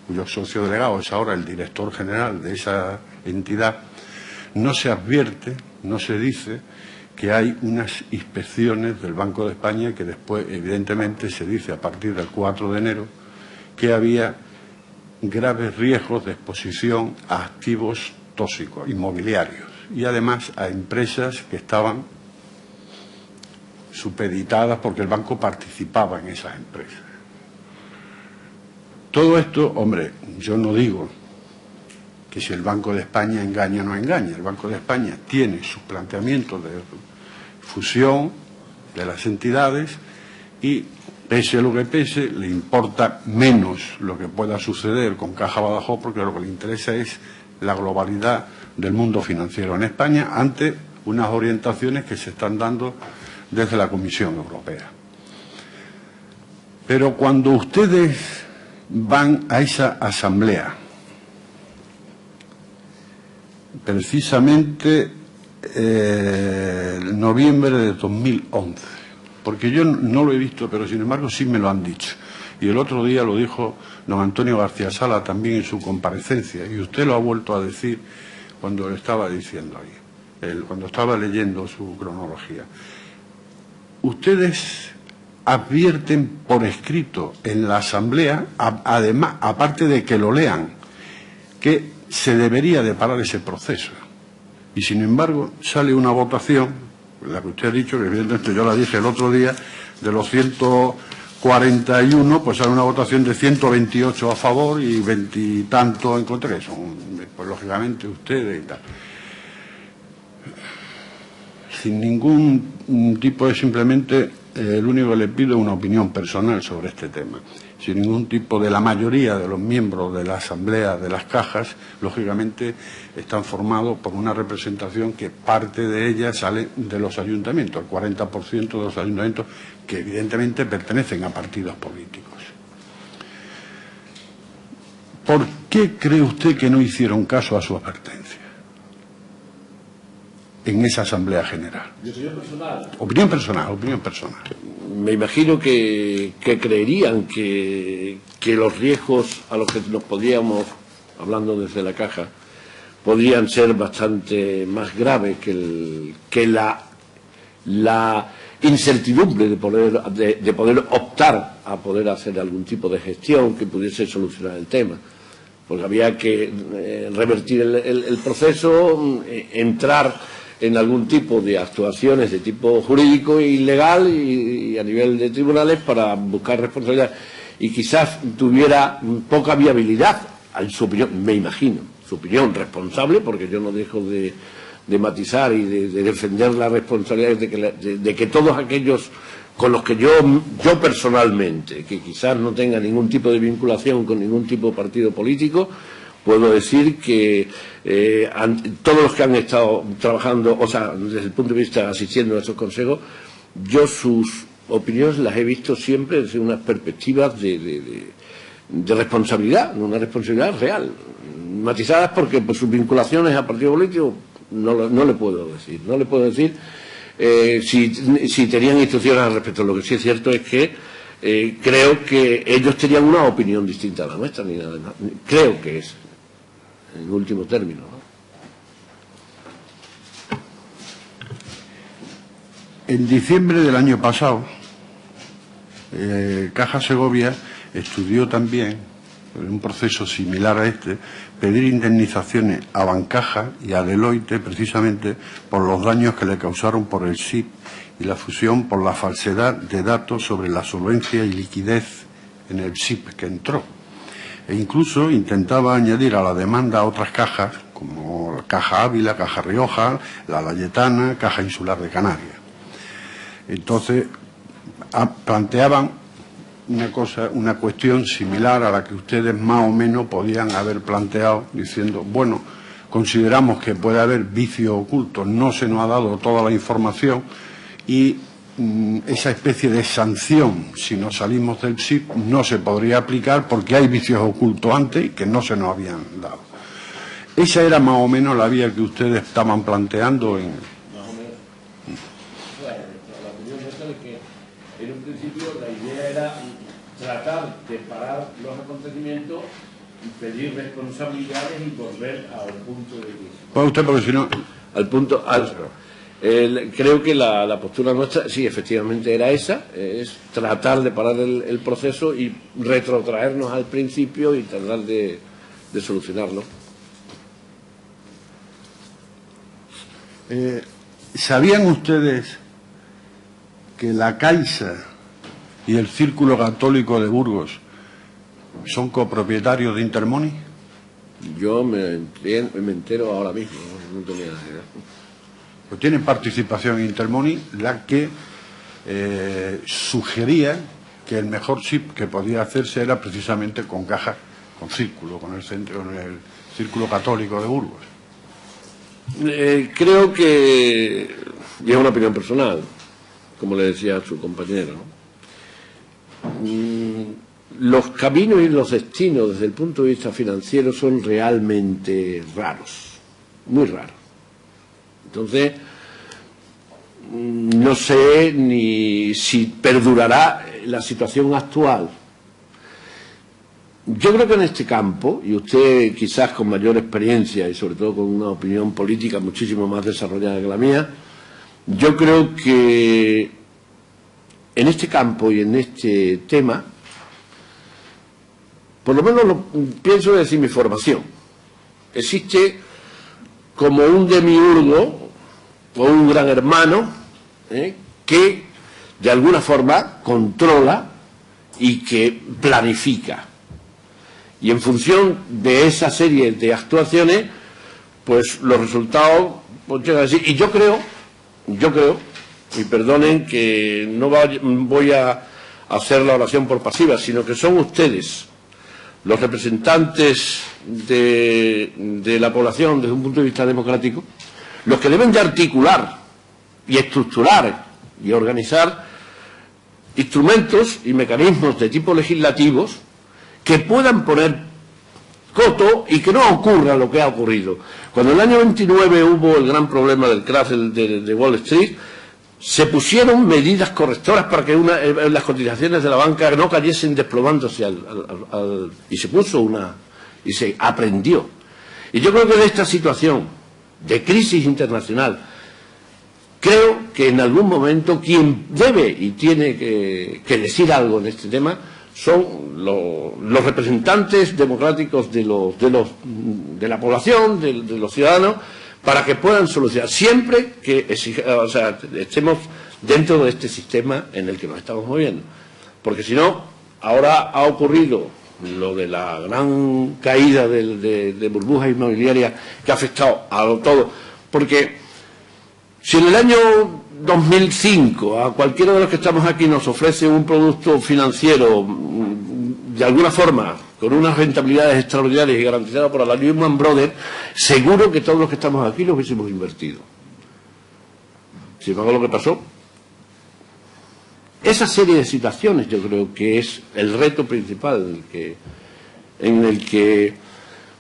cuyo socio delegado es ahora el director general de esa entidad, no se advierte, no se dice que hay unas inspecciones del Banco de España que después, evidentemente, se dice a partir del 4 de enero que había graves riesgos de exposición a activos tóxicos, inmobiliarios, y además a empresas que estaban supeditadas porque el banco participaba en esas empresas. Todo esto, hombre, yo no digo que si el Banco de España engaña o no engaña. El Banco de España tiene sus planteamientos de fusión de las entidades y, pese a lo que pese, le importa menos lo que pueda suceder con Caja Badajoz, porque lo que le interesa es la globalidad del mundo financiero en España ante unas orientaciones que se están dando desde la Comisión Europea. Pero cuando ustedes van a esa asamblea, precisamente en noviembre de 2011, porque yo no lo he visto, pero sin embargo sí me lo han dicho. Y el otro día lo dijo don Antonio García Sala también en su comparecencia, y usted lo ha vuelto a decir cuando lo estaba diciendo ahí, cuando estaba leyendo su cronología. Ustedes advierten por escrito en la asamblea, además, aparte de que lo lean, que se debería de parar ese proceso. Y sin embargo sale una votación, la que usted ha dicho, que evidentemente yo la dije el otro día, de los 141, pues sale una votación de 128 a favor y 20 y tanto en contra, que son, pues lógicamente ustedes y tal. Sin ningún tipo de, simplemente, lo único que le pido es una opinión personal sobre este tema. Sin ningún tipo de, la mayoría de los miembros de la asamblea de las cajas, lógicamente, están formados por una representación que parte de ella sale de los ayuntamientos, el 40% de los ayuntamientos que evidentemente pertenecen a partidos políticos. ¿Por qué cree usted que no hicieron caso a su advertencia en esa asamblea general? Opinión personal. Opinión personal. Me imagino que creerían que los riesgos a los que nos podríamos, hablando desde la caja, podrían ser bastante más graves que la incertidumbre de poder optar a poder hacer algún tipo de gestión que pudiese solucionar el tema. Porque había que revertir el proceso, entrar en algún tipo de actuaciones de tipo jurídico y legal y a nivel de tribunales para buscar responsabilidad. Y quizás tuviera poca viabilidad, en su opinión, me imagino, su opinión responsable, porque yo no dejo de matizar y de defender la responsabilidad de que todos aquellos con los que yo personalmente, que quizás no tenga ningún tipo de vinculación con ningún tipo de partido político, puedo decir que todos los que han estado trabajando, o sea, desde el punto de vista asistiendo a esos consejos, yo sus opiniones las he visto siempre desde unas perspectivas de responsabilidad, una responsabilidad real, matizadas porque por sus vinculaciones a partido político no le puedo decir. No le puedo decir si tenían instrucciones al respecto. Lo que sí es cierto es que creo que ellos tenían una opinión distinta a la nuestra, ni nada más. Creo que es, en último término, ¿no? En diciembre del año pasado, Caja Segovia estudió también en un proceso similar a este, pedir indemnizaciones a Bancaja y a Deloitte precisamente por los daños que le causaron por el SIP y la fusión por la falsedad de datos sobre la solvencia y liquidez en el SIP que entró. E incluso intentaba añadir a la demanda a otras cajas, como Caja Ávila, Caja Rioja, La Layetana, Caja Insular de Canarias. Entonces, planteaban una cuestión similar a la que ustedes más o menos podían haber planteado, diciendo, bueno, consideramos que puede haber vicios ocultos, no se nos ha dado toda la información y esa especie de sanción, si nos salimos del SIP, no se podría aplicar porque hay vicios ocultos antes y que no se nos habían dado. Esa era más o menos la vía que ustedes estaban planteando en... La opinión nuestra es que en un principio la idea era tratar de parar los acontecimientos, pedir responsabilidades y volver al punto de vista. Pues usted, porque si no... Creo que la postura nuestra, sí, efectivamente era esa, es tratar de parar el proceso y retrotraernos al principio y tratar de solucionarlo. ¿Sabían ustedes que la Caixa y el Círculo Católico de Burgos son copropietarios de Intermoney? Yo me entero ahora mismo, no tenía idea. Pues tienen participación en Intermoney, la que sugería que el mejor SIP que podía hacerse era precisamente con Caja, con Círculo, con el Círculo Católico de Burgos. Creo que, y es una opinión personal, como le decía a su compañero, ¿no? Los caminos y los destinos desde el punto de vista financiero son realmente raros, muy raros. Entonces, no sé ni si perdurará la situación actual. Yo creo que en este campo, y usted quizás con mayor experiencia y sobre todo con una opinión política muchísimo más desarrollada que la mía, yo creo que en este campo y en este tema, por lo menos pienso decir mi formación, existe como un demiurgo o un gran hermano que de alguna forma controla y que planifica. Y en función de esa serie de actuaciones, pues los resultados pues llegan así. Y yo creo, y perdonen que no voy a hacer la oración por pasiva, sino que son ustedes, los representantes de la población desde un punto de vista democrático, los que deben de articular y estructurar y organizar instrumentos y mecanismos de tipo legislativos que puedan poner coto y que no ocurra lo que ha ocurrido. Cuando en el año 29 hubo el gran problema del crash de Wall Street, se pusieron medidas correctoras para que las cotizaciones de la banca no cayesen desplomándose y se puso y se aprendió. Y yo creo que de esta situación de crisis internacional, creo que en algún momento quien debe y tiene que decir algo en este tema son los representantes democráticos de la población, de los ciudadanos, para que puedan solucionar, siempre que estemos dentro de este sistema en el que nos estamos moviendo. Porque si no, ahora ha ocurrido lo de la gran caída de burbujas inmobiliarias que ha afectado a todo. Porque si en el año 2005 a cualquiera de los que estamos aquí nos ofrece un producto financiero de alguna forma con unas rentabilidades extraordinarias y garantizadas por la Lehman Brothers, seguro que todos los que estamos aquí lo hubiésemos invertido. Sin embargo, lo que pasó, esa serie de situaciones yo creo que es el reto principal en el que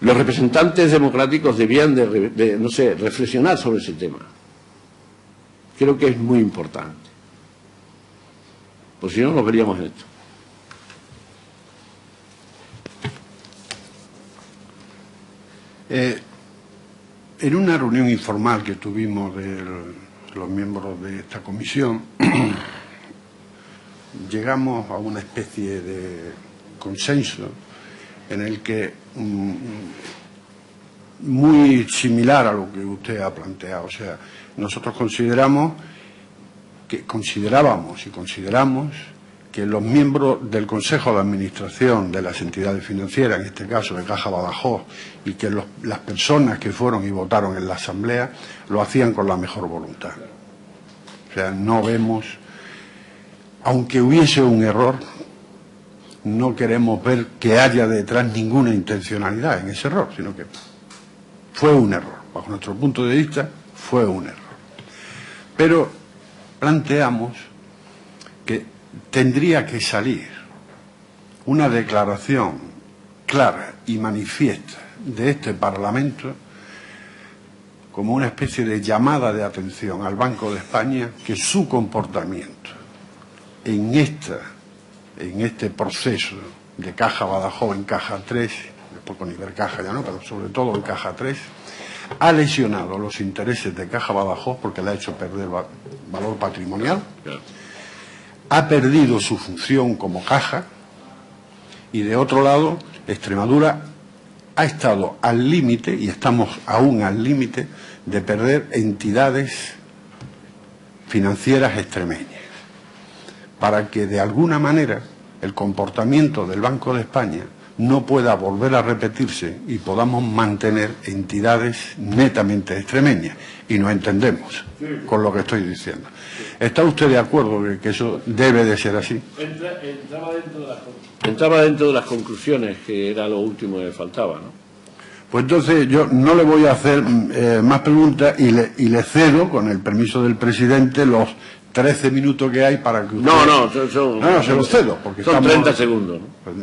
los representantes democráticos debían de reflexionar sobre ese tema. Creo que es muy importante. Pues si no, nos veríamos en esto. En una reunión informal que tuvimos de los miembros de esta comisión, llegamos a una especie de consenso en el que, muy similar a lo que usted ha planteado, o sea, nosotros considerábamos y consideramos que los miembros del Consejo de Administración de las entidades financieras, en este caso de Caja Badajoz, y que las personas que fueron y votaron en la Asamblea lo hacían con la mejor voluntad. O sea, no vemos, aunque hubiese un error, no queremos ver que haya detrás ninguna intencionalidad en ese error, sino que fue un error. Bajo nuestro punto de vista, fue un error. Pero planteamos que tendría que salir una declaración clara y manifiesta de este Parlamento como una especie de llamada de atención al Banco de España, que su comportamiento en este proceso de Caja Badajoz en Caja 3, después con Ibercaja ya no, pero sobre todo en Caja 3, ha lesionado los intereses de Caja Badajoz porque le ha hecho perder valor patrimonial, ha perdido su función como caja, y de otro lado Extremadura ha estado al límite, y estamos aún al límite, de perder entidades financieras extremeñas, para que de alguna manera el comportamiento del Banco de España no pueda volver a repetirse y podamos mantener entidades netamente extremeñas. Y nos entendemos con lo que estoy diciendo. ¿Está usted de acuerdo que eso debe de ser así? Entraba dentro de las conclusiones, que era lo último que faltaba, ¿no? Pues entonces yo no le voy a hacer más preguntas y le cedo, con el permiso del presidente, los 13 minutos que hay para que usted... No, se los cedo, porque son 30 segundos, ¿no? Pues,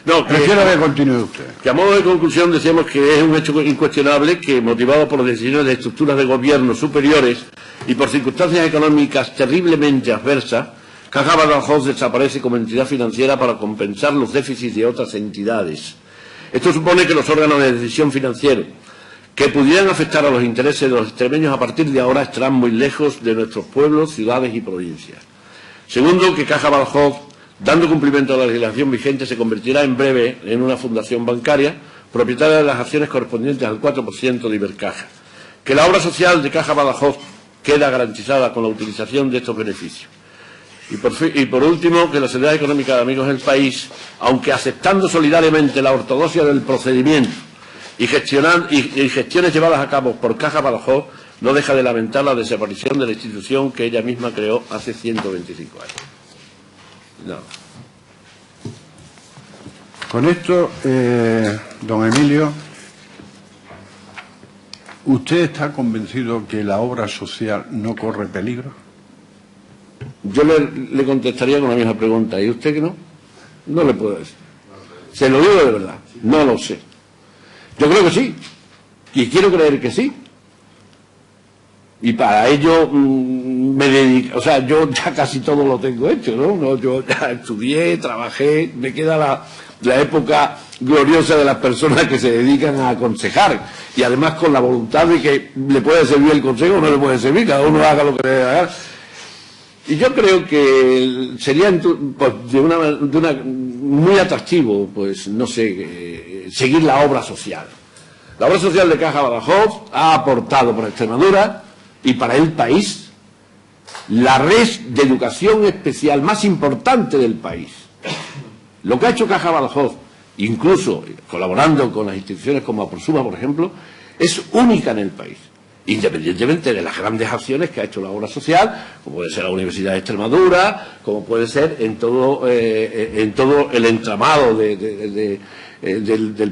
no, prefiero que continúe usted. Que a modo de conclusión decíamos que es un hecho incuestionable que, motivado por decisiones de estructuras de gobierno superiores y por circunstancias económicas terriblemente adversas, Caja Badajoz desaparece como entidad financiera para compensar los déficits de otras entidades. Esto supone que los órganos de decisión financieros que pudieran afectar a los intereses de los extremeños a partir de ahora estarán muy lejos de nuestros pueblos, ciudades y provincias. Segundo, que Caja Badajoz, dando cumplimiento a la legislación vigente, se convertirá en breve en una fundación bancaria propietaria de las acciones correspondientes al 4% de Ibercaja. Que la obra social de Caja Badajoz queda garantizada con la utilización de estos beneficios. Y por último, que la Sociedad Económica de Amigos del País, aunque aceptando solidariamente la ortodoxia del procedimiento y gestiones llevadas a cabo por Caja Badajoz, no deja de lamentar la desaparición de la institución que ella misma creó hace 125 años. No. Con esto, don Emilio, ¿usted está convencido que la obra social no corre peligro? Yo le contestaría con la misma pregunta. ¿Y usted que no? No le puedo decir. Se lo digo de verdad. No lo sé. Yo creo que sí. Y quiero creer que sí. Y para ello me dedico. O sea, yo ya casi todo lo tengo hecho, ¿no? Yo ya estudié, trabajé. Me queda la época gloriosa de las personas que se dedican a aconsejar. Y además con la voluntad de que le puede servir el consejo o no le puede servir. Cada uno haga lo que debe hacer. Y yo creo que sería pues, muy atractivo, pues no sé, seguir la obra social. La obra social de Caja Badajoz ha aportado para Extremadura y para el país la red de educación especial más importante del país. Lo que ha hecho Caja Badajoz, incluso colaborando con las instituciones como Aproxima, por ejemplo, es única en el país. Independientemente de las grandes acciones que ha hecho la obra social, como puede ser la Universidad de Extremadura, como puede ser en todo el entramado del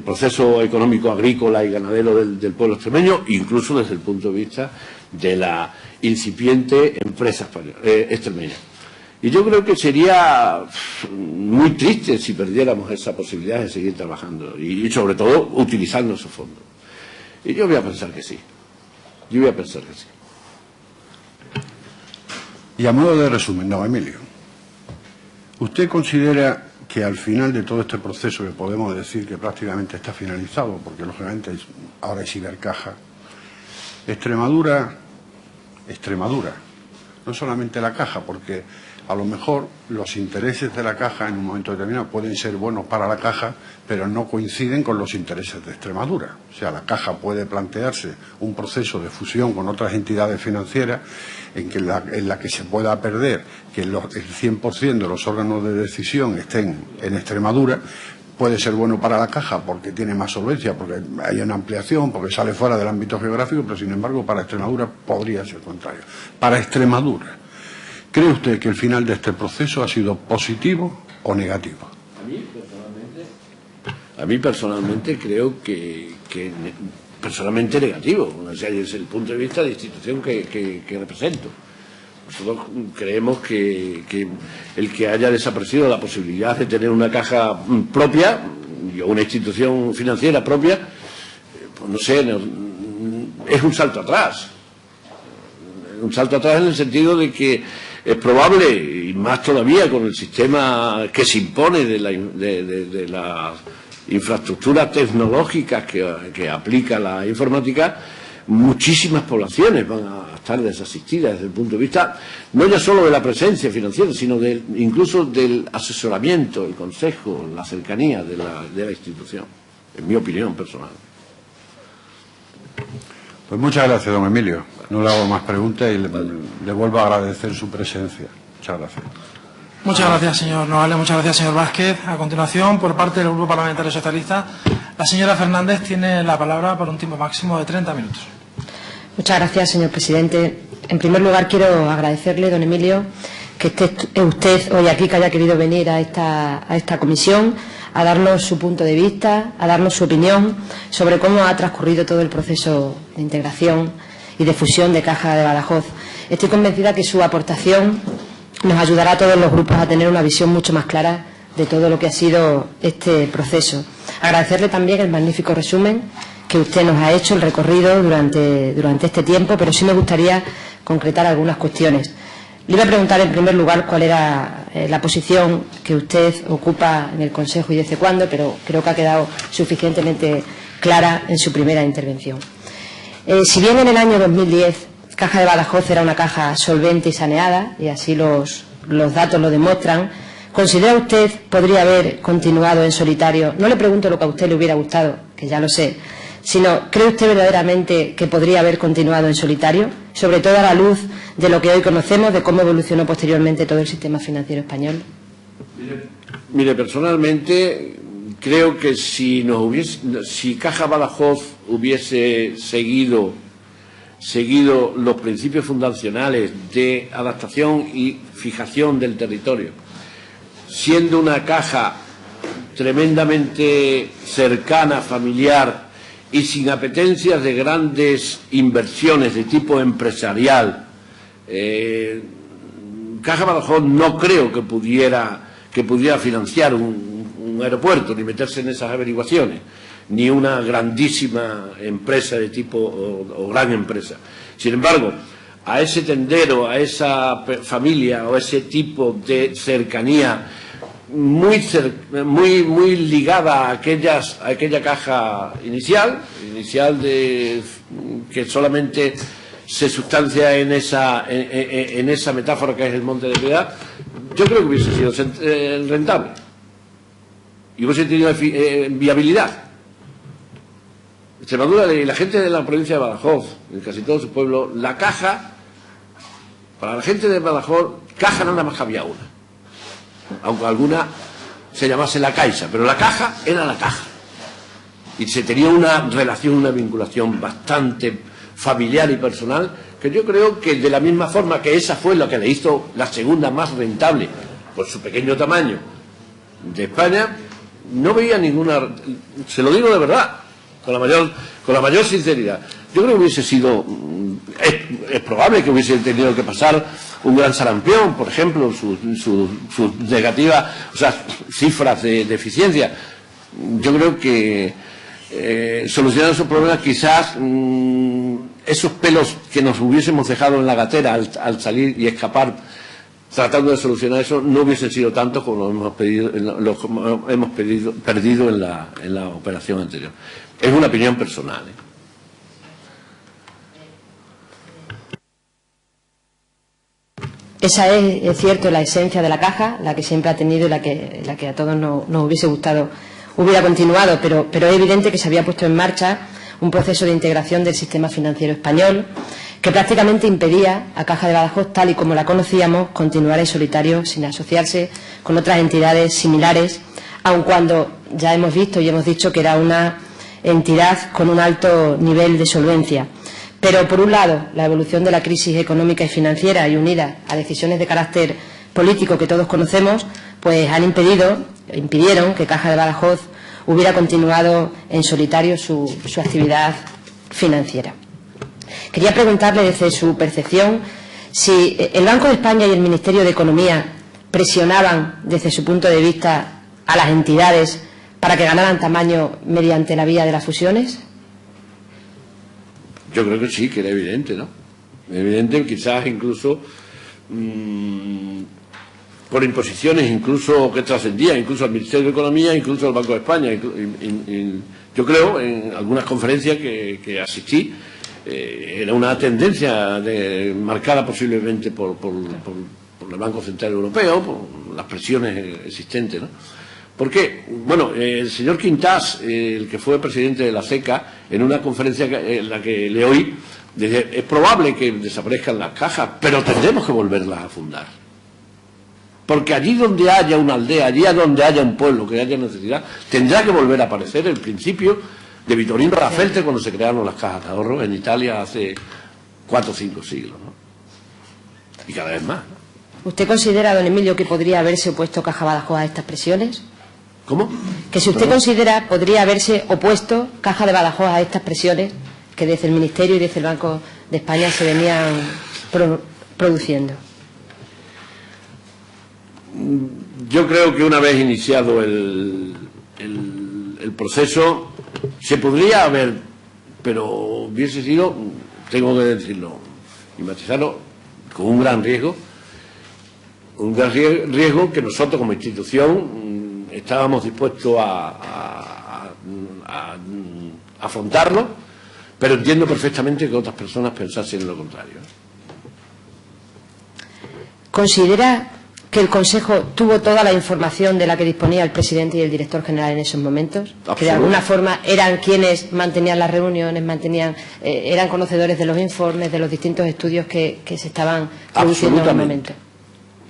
proceso económico agrícola y ganadero del pueblo extremeño, incluso desde el punto de vista de la incipiente empresa extremeña. Y yo creo que sería muy triste si perdiéramos esa posibilidad de seguir trabajando y sobre todo utilizando esos fondos. Y yo voy a pensar que sí. Yo voy a pensar que sí. Y a modo de resumen, don Emilio, ¿usted considera que al final de todo este proceso, que podemos decir que prácticamente está finalizado, porque lógicamente ahora es Ibercaja, Extremadura, no solamente la Caja, porque A lo mejor los intereses de la Caja en un momento determinado pueden ser buenos para la Caja, pero no coinciden con los intereses de Extremadura. O sea, la Caja puede plantearse un proceso de fusión con otras entidades financieras en la que se pueda perder que el 100% de los órganos de decisión estén en Extremadura. Puede ser bueno para la Caja porque tiene más solvencia, porque hay una ampliación, porque sale fuera del ámbito geográfico, pero sin embargo para Extremadura podría ser contrario. Para Extremadura, ¿cree usted que el final de este proceso ha sido positivo o negativo? A mí personalmente creo que personalmente negativo, o sea, desde el punto de vista de la institución que represento. Nosotros creemos que el que haya desaparecido la posibilidad de tener una caja propia y una institución financiera propia, pues no sé, es un salto atrás. Un salto atrás en el sentido de que es probable, y más todavía con el sistema que se impone de las infraestructuras tecnológicas que aplica la informática, muchísimas poblaciones van a estar desasistidas desde el punto de vista no ya solo de la presencia financiera, sino incluso del asesoramiento, el consejo, la cercanía de la institución, en mi opinión personal. Pues muchas gracias, don Emilio. No le hago más preguntas y le vuelvo a agradecer su presencia. Muchas gracias. Muchas gracias, señor Nogales. Muchas gracias, señor Vázquez. A continuación, por parte del Grupo Parlamentario Socialista, la señora Fernández tiene la palabra por un tiempo máximo de 30 minutos. Muchas gracias, señor presidente. En primer lugar, quiero agradecerle, don Emilio, que esté usted hoy aquí, que haya querido venir a esta comisión a darnos su punto de vista, a darnos su opinión sobre cómo ha transcurrido todo el proceso de integración y de fusión de Caja de Badajoz. Estoy convencida que su aportación nos ayudará a todos los grupos a tener una visión mucho más clara de todo lo que ha sido este proceso. Agradecerle también el magnífico resumen que usted nos ha hecho, el recorrido durante este tiempo, pero sí me gustaría concretar algunas cuestiones. Le iba a preguntar en primer lugar cuál era la posición que usted ocupa en el Consejo y desde cuándo, pero creo que ha quedado suficientemente clara en su primera intervención. Si bien en el año 2010 Caja de Badajoz era una caja solvente y saneada, y así los datos lo demuestran, ¿considera usted podría haber continuado en solitario? No le pregunto lo que a usted le hubiera gustado, que ya lo sé, sino ¿cree usted verdaderamente que podría haber continuado en solitario? Sobre todo a la luz de lo que hoy conocemos, de cómo evolucionó posteriormente todo el sistema financiero español. Mire, personalmente creo que si Caja Badajoz hubiese seguido los principios fundacionales de adaptación y fijación del territorio, siendo una caja tremendamente cercana, familiar y sin apetencias de grandes inversiones de tipo empresarial, Caja Badajoz no creo que pudiera financiar un aeropuerto ni meterse en esas averiguaciones, ni una grandísima empresa de tipo o gran empresa. Sin embargo, a ese tendero, a esa familia o ese tipo de cercanía muy ligada a aquella caja inicial que solamente se sustancia en esa metáfora que es el Monte de Piedad, yo creo que hubiese sido rentable y hubiese tenido viabilidad. Extremadura y la gente de la provincia de Badajoz, en casi todo su pueblo, la caja, para la gente de Badajoz, caja nada más había una, aunque alguna se llamase la Caixa, pero la caja era la caja y se tenía una relación, una vinculación bastante familiar y personal, que yo creo que de la misma forma que esa fue la que le hizo la segunda más rentable por su pequeño tamaño de España, no veía ninguna, se lo digo de verdad, con la mayor sinceridad. Yo creo que hubiese sido, es probable que hubiese tenido que pasar un gran sarampión, por ejemplo, sus negativas, o sea, cifras de eficiencia. Yo creo que solucionando esos problemas, quizás esos pelos que nos hubiésemos dejado en la gatera al salir y escapar tratando de solucionar eso, no hubiesen sido tantos como hemos perdido en la operación anterior. Es una opinión personal, ¿eh? Esa es cierto, la esencia de la Caja, la que siempre ha tenido y la que a todos nos hubiese gustado hubiera continuado, pero es evidente que se había puesto en marcha un proceso de integración del sistema financiero español que prácticamente impedía a Caja de Badajoz, tal y como la conocíamos, continuar en solitario sin asociarse con otras entidades similares, aun cuando ya hemos visto y hemos dicho que era una entidad con un alto nivel de solvencia. Pero, por un lado, la evolución de la crisis económica y financiera y unida a decisiones de carácter político que todos conocemos, pues impidieron que Caja de Badajoz hubiera continuado en solitario su actividad financiera. Quería preguntarle, desde su percepción, si el Banco de España y el Ministerio de Economía presionaban, desde su punto de vista, a las entidades para que ganaran tamaño mediante la vía de las fusiones. Yo creo que sí, que era evidente, ¿no? Evidente, quizás incluso por imposiciones, incluso que trascendían, incluso al Ministerio de Economía, incluso al Banco de España. Yo creo, en algunas conferencias que asistí, era una tendencia marcada posiblemente por el Banco Central Europeo, por las presiones existentes, ¿no? Porque, bueno, el señor Quintás, el que fue presidente de la CECA, en una conferencia en la que le oí, dice, es probable que desaparezcan las cajas, pero tendremos que volverlas a fundar. Porque allí donde haya una aldea, allí donde haya un pueblo que haya necesidad, tendrá que volver a aparecer el principio de Vittorino Rafelte cuando se crearon las cajas de ahorro en Italia hace 4 o 5 siglos, ¿no? Y cada vez más, ¿no? ¿Usted considera, don Emilio, que podría haberse opuesto Caja Badajoz a estas presiones? ¿Cómo? Que si usted considera, podría haberse opuesto Caja de Badajoz a estas presiones que desde el Ministerio y desde el Banco de España se venían produciendo. Yo creo que una vez iniciado el proceso se podría haber, pero hubiese sido, tengo que decirlo y matizarlo, con un gran riesgo que nosotros como institución estábamos dispuestos a afrontarlo, pero entiendo perfectamente que otras personas pensasen lo contrario. ¿Considera que el Consejo tuvo toda la información de la que disponía el presidente y el director general en esos momentos? Que de alguna forma eran quienes mantenían las reuniones, eran conocedores de los informes, de los distintos estudios que se estaban produciendo en el momento.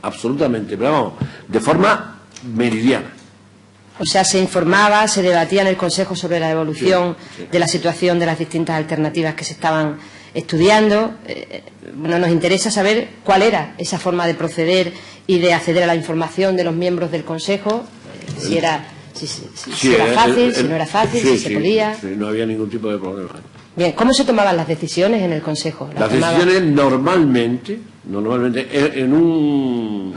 Absolutamente, pero vamos, de forma meridiana. O sea, se informaba, se debatía en el Consejo sobre la evolución de la situación de las distintas alternativas que se estaban estudiando. Bueno, nos interesa saber cuál era esa forma de proceder y de acceder a la información de los miembros del Consejo, si era fácil, si no era fácil, si se podía. Sí, no había ningún tipo de problema. Bien, ¿cómo se tomaban las decisiones en el Consejo? Las decisiones normalmente en un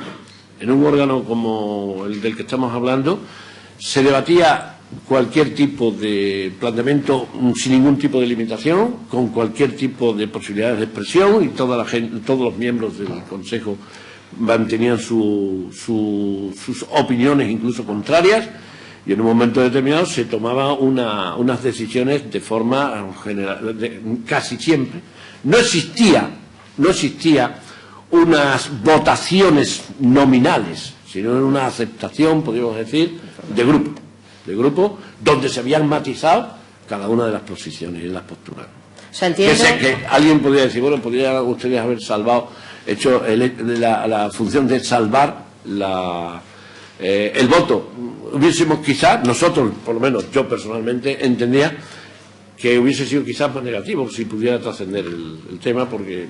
órgano como el del que estamos hablando, se debatía cualquier tipo de planteamiento sin ningún tipo de limitación, con cualquier tipo de posibilidades de expresión, y todos los miembros del Consejo mantenían sus opiniones, incluso contrarias, y en un momento determinado se tomaban unas decisiones de forma general, casi siempre. No existía unas votaciones nominales, sino una aceptación, podríamos decir, de grupo, donde se habían matizado cada una de las posiciones y las posturas. O sea, entiendo que alguien podría decir, bueno, podrían ustedes haber hecho la función de salvar el voto. Hubiésemos quizás, nosotros, por lo menos yo personalmente, entendía que hubiese sido quizás más negativo si pudiera trascender el tema, porque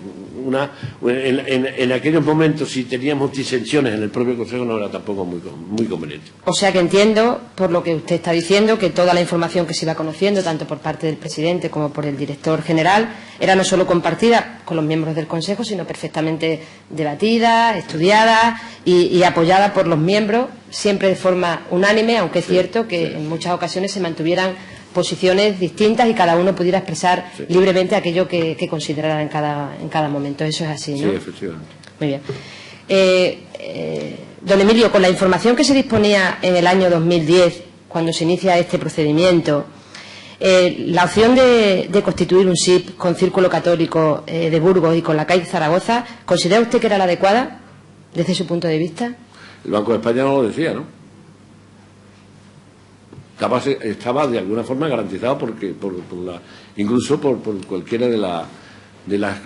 en aquellos momentos, si teníamos disensiones en el propio Consejo, no era tampoco muy conveniente. O sea que entiendo, por lo que usted está diciendo, que toda la información que se iba conociendo, tanto por parte del presidente como por el director general, era no solo compartida con los miembros del Consejo, sino perfectamente debatida, estudiada y apoyada por los miembros, siempre de forma unánime, aunque es cierto que en muchas ocasiones se mantuvieran posiciones distintas y cada uno pudiera expresar libremente aquello que considerara en cada momento. Eso es así, ¿no? Sí, efectivamente. Muy bien. Don Emilio, con la información que se disponía en el año 2010, cuando se inicia este procedimiento, la opción de constituir un SIP con Círculo Católico de Burgos y con la CAI Zaragoza, ¿considera usted que era la adecuada? desde su punto de vista? El Banco de España no lo decía, ¿no? Estaba de alguna forma garantizado incluso por cualquiera de las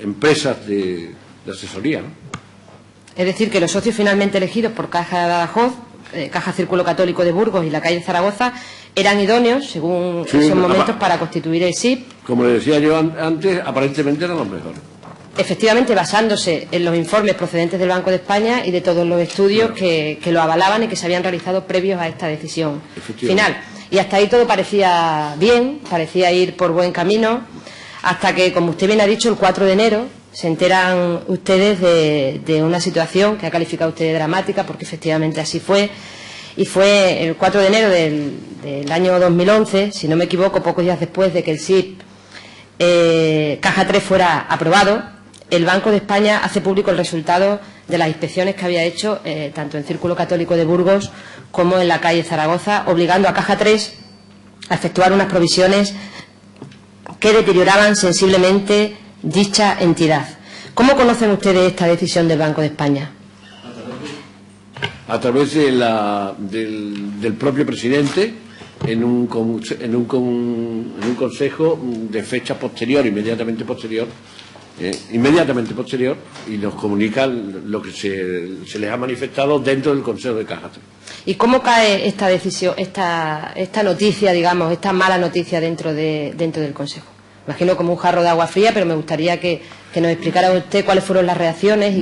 empresas de asesoría, ¿no? Es decir, que los socios finalmente elegidos por Caja de Badajoz, Caja Círculo Católico de Burgos y la calle Zaragoza, eran idóneos, según esos momentos, para constituir el SIP. Como le decía yo antes, aparentemente eran los mejores. Efectivamente, basándose en los informes procedentes del Banco de España y de todos los estudios que lo avalaban y que se habían realizado previos a esta decisión final. Y hasta ahí todo parecía bien, parecía ir por buen camino, hasta que, como usted bien ha dicho, el 4 de enero se enteran ustedes de una situación que ha calificado usted de dramática, porque efectivamente así fue. Y fue el 4 de enero del año 2011, si no me equivoco, pocos días después de que el SIP Caja 3 fuera aprobado, el Banco de España hace público el resultado de las inspecciones que había hecho tanto en Círculo Católico de Burgos como en la calle Zaragoza, obligando a Caja 3 a efectuar unas provisiones que deterioraban sensiblemente dicha entidad. ¿Cómo conocen ustedes esta decisión del Banco de España? A través del propio presidente, en un consejo de fecha posterior, inmediatamente posterior, y nos comunica lo que se les ha manifestado dentro del Consejo de Caja 3. ¿Y cómo cae esta decisión, esta noticia, digamos, esta mala noticia dentro del Consejo? Imagino como un jarro de agua fría, pero me gustaría que nos explicara usted cuáles fueron las reacciones y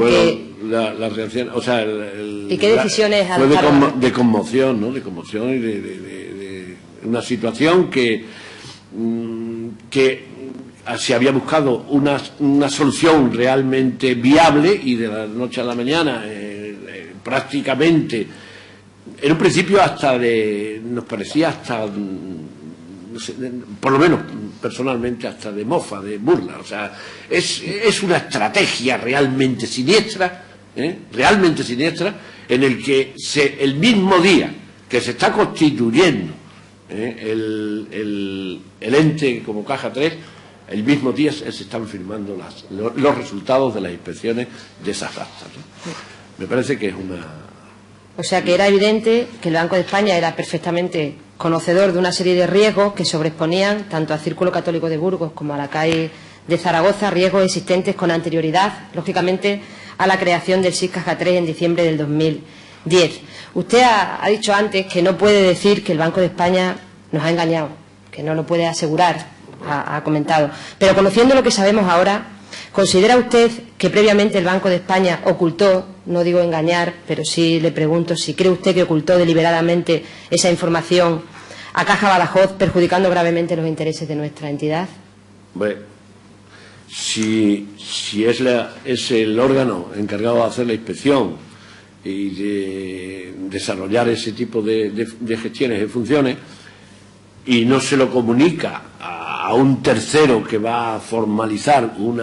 las reacciones, o sea, ¿y qué decisiones fue de conmoción, ¿no? De conmoción y de una situación que se había buscado una solución realmente viable y de la noche a la mañana prácticamente, en un principio nos parecía hasta, no sé, por lo menos personalmente hasta de mofa, de burla. O sea, es una estrategia realmente siniestra, en el que el mismo día que se está constituyendo el ente como Caja 3, el mismo día se están firmando los resultados de las inspecciones de esas actas, ¿no? Me parece que es una... O sea, que era evidente que el Banco de España era perfectamente conocedor de una serie de riesgos que sobreexponían tanto al Círculo Católico de Burgos como a la calle de Zaragoza, riesgos existentes con anterioridad, lógicamente, a la creación del SIP Caja 3 en diciembre del 2010. Usted ha dicho antes que no puede decir que el Banco de España nos ha engañado, que no lo puede asegurar, ha comentado. Pero conociendo lo que sabemos ahora, ¿considera usted que previamente el Banco de España ocultó, no digo engañar, pero sí le pregunto si cree usted que ocultó deliberadamente esa información a Caja Badajoz, perjudicando gravemente los intereses de nuestra entidad? Bueno, si es el órgano encargado de hacer la inspección y de desarrollar ese tipo de gestiones y funciones, y no se lo comunica a un tercero que va a formalizar un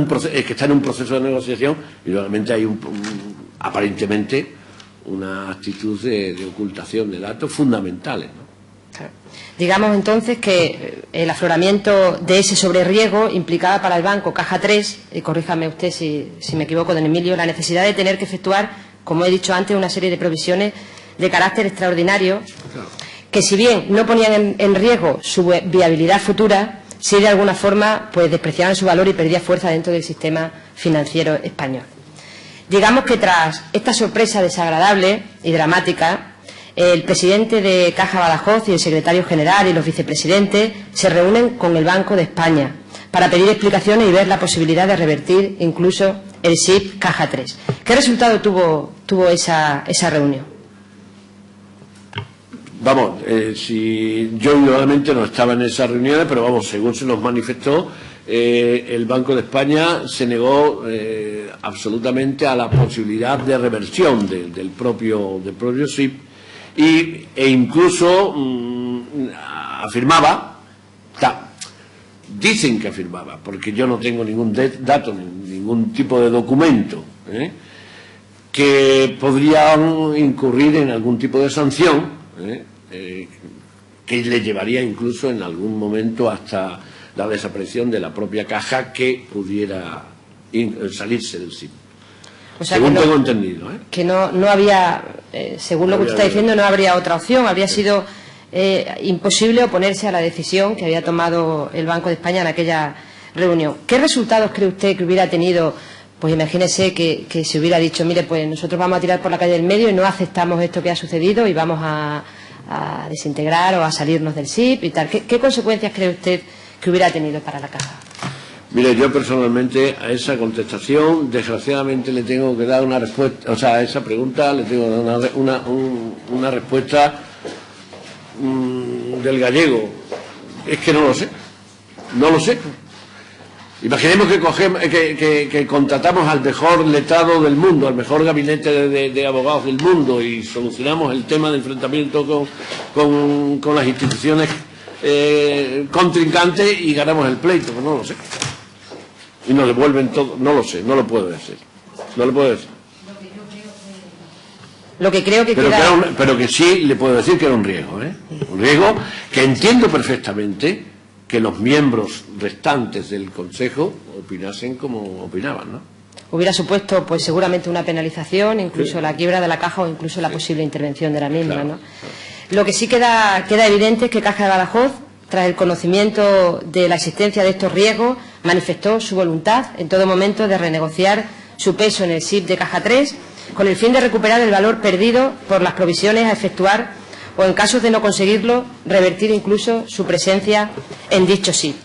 proceso, que está en un proceso de negociación, y realmente hay aparentemente una actitud de ocultación de datos fundamentales, ¿no? Claro. Digamos entonces que el afloramiento de ese sobreriesgo implicaba para el banco Caja 3, y corríjame usted si me equivoco, don Emilio, la necesidad de tener que efectuar, como he dicho antes, una serie de provisiones de carácter extraordinario, que si bien no ponían en riesgo su viabilidad futura, sí de alguna forma pues despreciaban su valor y perdía fuerza dentro del sistema financiero español. Digamos que tras esta sorpresa desagradable y dramática, el presidente de Caja Badajoz y el secretario general y los vicepresidentes se reúnen con el Banco de España para pedir explicaciones y ver la posibilidad de revertir incluso el SIP Caja 3. ¿Qué resultado tuvo esa reunión? Vamos, si yo indudablemente no estaba en esas reuniones, pero vamos, según se nos manifestó, el Banco de España se negó absolutamente a la posibilidad de reversión del propio SIP e incluso afirmaba, dicen que afirmaba, porque yo no tengo ningún dato, ningún tipo de documento, que podrían incurrir en algún tipo de sanción, que le llevaría incluso en algún momento hasta la desaparición de la propia caja que pudiera salirse del SIP. O sea, según tengo entendido. Que no había, según lo que usted está diciendo, no habría otra opción. Habría sido imposible oponerse a la decisión que había tomado el Banco de España en aquella reunión. ¿Qué resultados cree usted que hubiera tenido? Pues imagínese que se hubiera dicho, mire, pues nosotros vamos a tirar por la calle del medio y no aceptamos esto que ha sucedido y vamos a desintegrar o a salirnos del SIP y tal. ¿Qué consecuencias cree usted que hubiera tenido para la caja? Mire, yo personalmente a esa contestación, desgraciadamente, le tengo que dar una respuesta, o sea, a esa pregunta le tengo que dar una respuesta del gallego. Es que no lo sé. No lo sé. Imaginemos que contratamos al mejor letrado del mundo, al mejor gabinete de abogados del mundo y solucionamos el tema de enfrentamiento con las instituciones contrincantes y ganamos el pleito. Pues no lo sé. Y nos devuelven todo. No lo sé, no lo puedo decir. No lo puedo decir. Lo que creo que pero que sí le puedo decir que era un riesgo, ¿eh? Un riesgo que entiendo perfectamente que los miembros restantes del Consejo opinasen como opinaban, ¿no? Hubiera supuesto, pues seguramente una penalización, incluso la quiebra de la caja o incluso la posible intervención de la misma, claro, ¿no? Claro. Lo que sí queda evidente es que Caja de Badajoz, tras el conocimiento de la existencia de estos riesgos, manifestó su voluntad en todo momento de renegociar su peso en el SIP de Caja 3 con el fin de recuperar el valor perdido por las provisiones a efectuar o, en casos de no conseguirlo, revertir incluso su presencia en dicho SIP.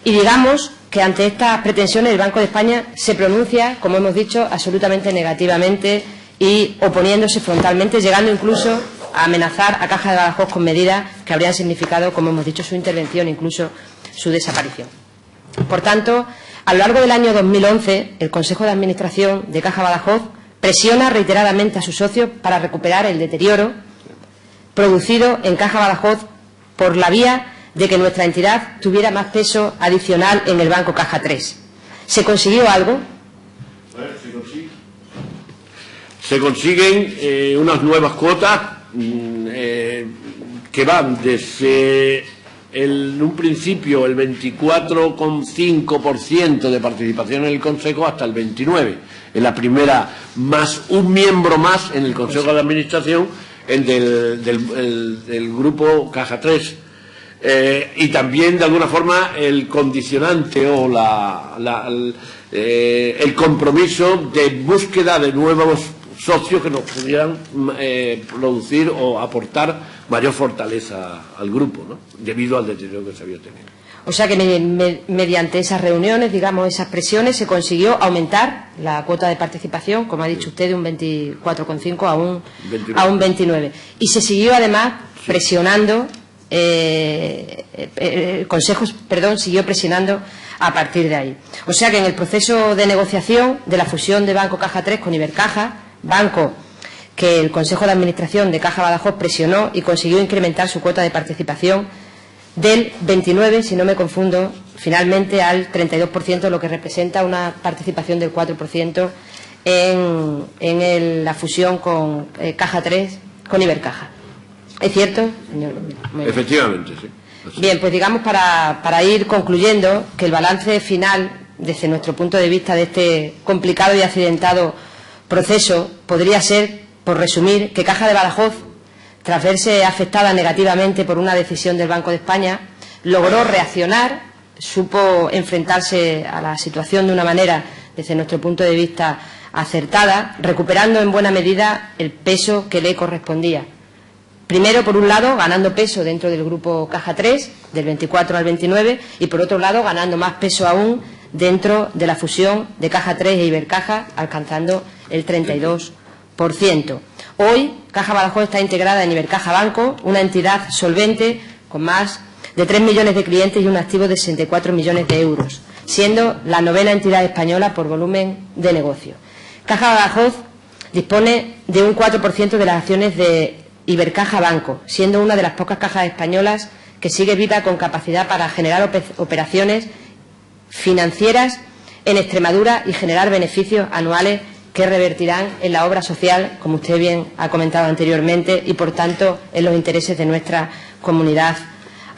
Y digamos que ante estas pretensiones el Banco de España se pronuncia, como hemos dicho, absolutamente negativamente y oponiéndose frontalmente, llegando incluso a amenazar a Caja de Badajoz con medidas que habrían significado, como hemos dicho, su intervención, incluso su desaparición. Por tanto, a lo largo del año 2011, el Consejo de Administración de Caja Badajoz presiona reiteradamente a sus socios para recuperar el deterioro producido en Caja Badajoz por la vía de que nuestra entidad tuviera más peso adicional en el Banco Caja 3. ¿Se consiguió algo? Se consiguen unas nuevas cuotas que van desde un principio el 24,5% de participación en el Consejo hasta el 29%. En la primera, más un miembro más en el Consejo de Administración del grupo Caja 3. Y también, de alguna forma, el condicionante o el compromiso de búsqueda de nuevos socios que nos pudieran producir o aportar mayor fortaleza al grupo, ¿no? Debido al deterioro que se había tenido. O sea que mediante esas reuniones, digamos, esas presiones, se consiguió aumentar la cuota de participación, como ha dicho usted, de un 24,5 a un 29. Y se siguió además presionando, el Consejo, siguió presionando a partir de ahí. O sea que en el proceso de negociación de la fusión de Banco Caja 3 con Ibercaja, banco que el Consejo de Administración de Caja Badajoz presionó y consiguió incrementar su cuota de participación del 29, si no me confundo, finalmente al 32%, lo que representa una participación del 4% en la fusión con Caja 3 con Ibercaja. ¿Es cierto, señor? Efectivamente, sí. Bien, pues digamos para ir concluyendo que el balance final, desde nuestro punto de vista, de este complicado y accidentado proceso, podría ser, por resumir, que Caja de Badajoz, tras verse afectada negativamente por una decisión del Banco de España, logró reaccionar, supo enfrentarse a la situación de una manera, desde nuestro punto de vista, acertada, recuperando en buena medida el peso que le correspondía. Primero, por un lado, ganando peso dentro del grupo Caja 3, del 24 al 29, y por otro lado, ganando más peso aún dentro de la fusión de Caja 3 e Ibercaja, alcanzando el 32%. Hoy, Caja Badajoz está integrada en Ibercaja Banco, una entidad solvente con más de 3 millones de clientes y un activo de 64 millones de euros, siendo la 9ª entidad española por volumen de negocio. Caja Badajoz dispone de un 4% de las acciones de Ibercaja Banco, siendo una de las pocas cajas españolas que sigue viva con capacidad para generar operaciones financieras en Extremadura y generar beneficios anuales que revertirán en la obra social, como usted bien ha comentado anteriormente, y por tanto en los intereses de nuestra comunidad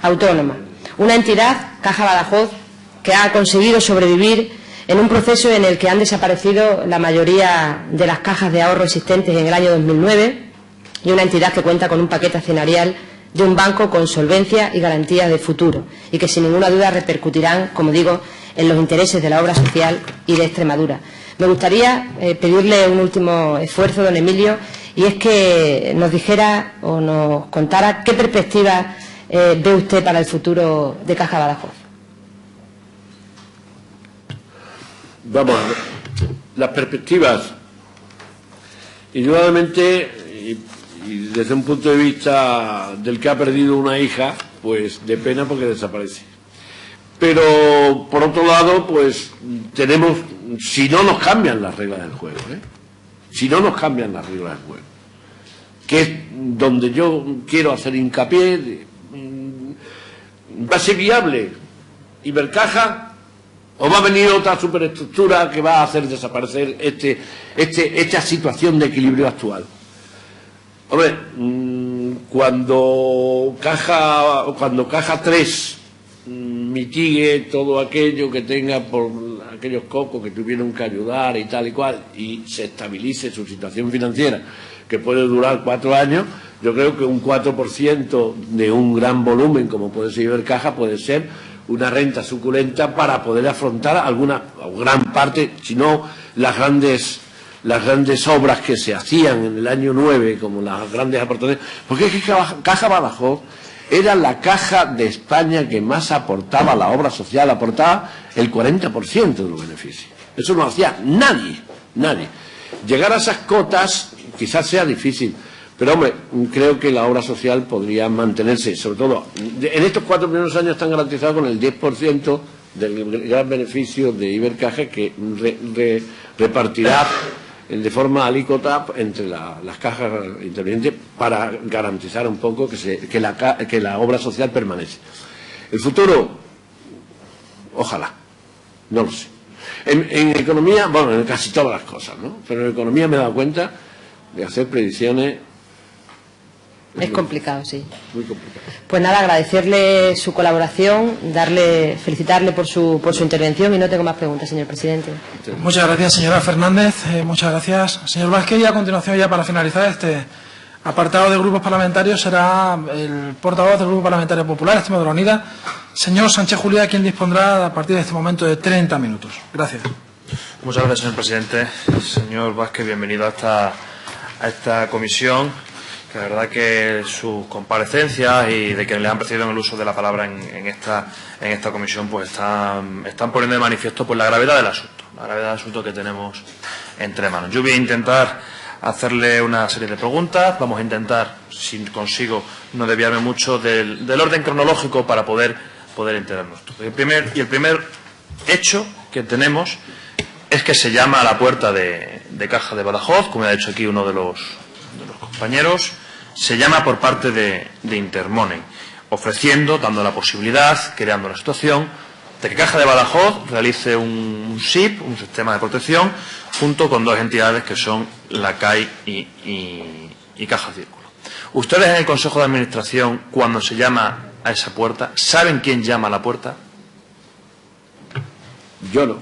autónoma. Una entidad Caja Badajoz, que ha conseguido sobrevivir en un proceso en el que han desaparecido la mayoría de las cajas de ahorro existentes en el año 2009 y una entidad que cuenta con un paquete accionarial de un banco con solvencia y garantías de futuro y que sin ninguna duda repercutirán, como digo, en los intereses de la obra social y de Extremadura. Me gustaría pedirle un último esfuerzo, don Emilio, y es que nos dijera o nos contara qué perspectivas ve usted para el futuro de Caja Badajoz. Vamos, las perspectivas, indudablemente, y desde un punto de vista del que ha perdido una hija, pues de pena porque desaparece. Pero, por otro lado, pues tenemos, si no nos cambian las reglas del juego, si no nos cambian las reglas del juego, que es donde yo quiero hacer hincapié, ¿va a ser viable Ibercaja o va a venir otra superestructura que va a hacer desaparecer esta situación de equilibrio actual? Hombre, cuando Caja 3 mitigue todo aquello que tenga por aquellos cocos que tuvieron que ayudar y tal y cual, y se estabilice su situación financiera, que puede durar 4 años, yo creo que un 4% de un gran volumen como puede ser Ibercaja puede ser una renta suculenta para poder afrontar alguna o gran parte, si no las grandes obras que se hacían en el año 9, como las grandes aportaciones, porque es que Caja Badajoz era la caja de España que más aportaba a la obra social, aportaba el 40% de los beneficios. Eso no hacía nadie. Llegar a esas cotas quizás sea difícil, pero hombre, creo que la obra social podría mantenerse, sobre todo, en estos 4 primeros años están garantizados con el 10% del gran beneficio de Ibercaja que repartirá de forma alícuota entre las cajas intervinientes para garantizar un poco que la obra social permanece. El futuro, ojalá, no lo sé. En economía, bueno, en casi todas las cosas, ¿no? Pero en economía me he dado cuenta de hacer predicciones. Es complicado, sí. Muy complicado. Pues nada, agradecerle su colaboración, felicitarle por su intervención y no tengo más preguntas, señor presidente. Muchas gracias, señora Fernández. Muchas gracias, señor Vázquez. Y a continuación, ya para finalizar este apartado de grupos parlamentarios, será el portavoz del Grupo Parlamentario Popular, Extremo de la Unidad, señor Sánchez Juliá, quien dispondrá a partir de este momento de 30 minutos. Gracias. Muchas gracias, señor presidente. Señor Vázquez, bienvenido a esta comisión. Que la verdad que sus comparecencias y de quienes le han precedido en el uso de la palabra en esta comisión pues están poniendo de manifiesto pues la gravedad del asunto que tenemos entre manos. Yo voy a intentar hacerle una serie de preguntas. Vamos a intentar, si consigo, no desviarme mucho del orden cronológico para poder enterarnos. El primer hecho que tenemos es que se llama a la puerta de Caja de Badajoz, como ha dicho aquí uno de los compañeros, se llama por parte de Intermoney, dando la posibilidad, creando la situación, de que Caja de Badajoz realice un SIP, un sistema de protección, junto con 2 entidades que son la CAI y Caja Círculo. Ustedes en el Consejo de Administración, cuando se llama a esa puerta, ¿saben quién llama a la puerta? Yo no.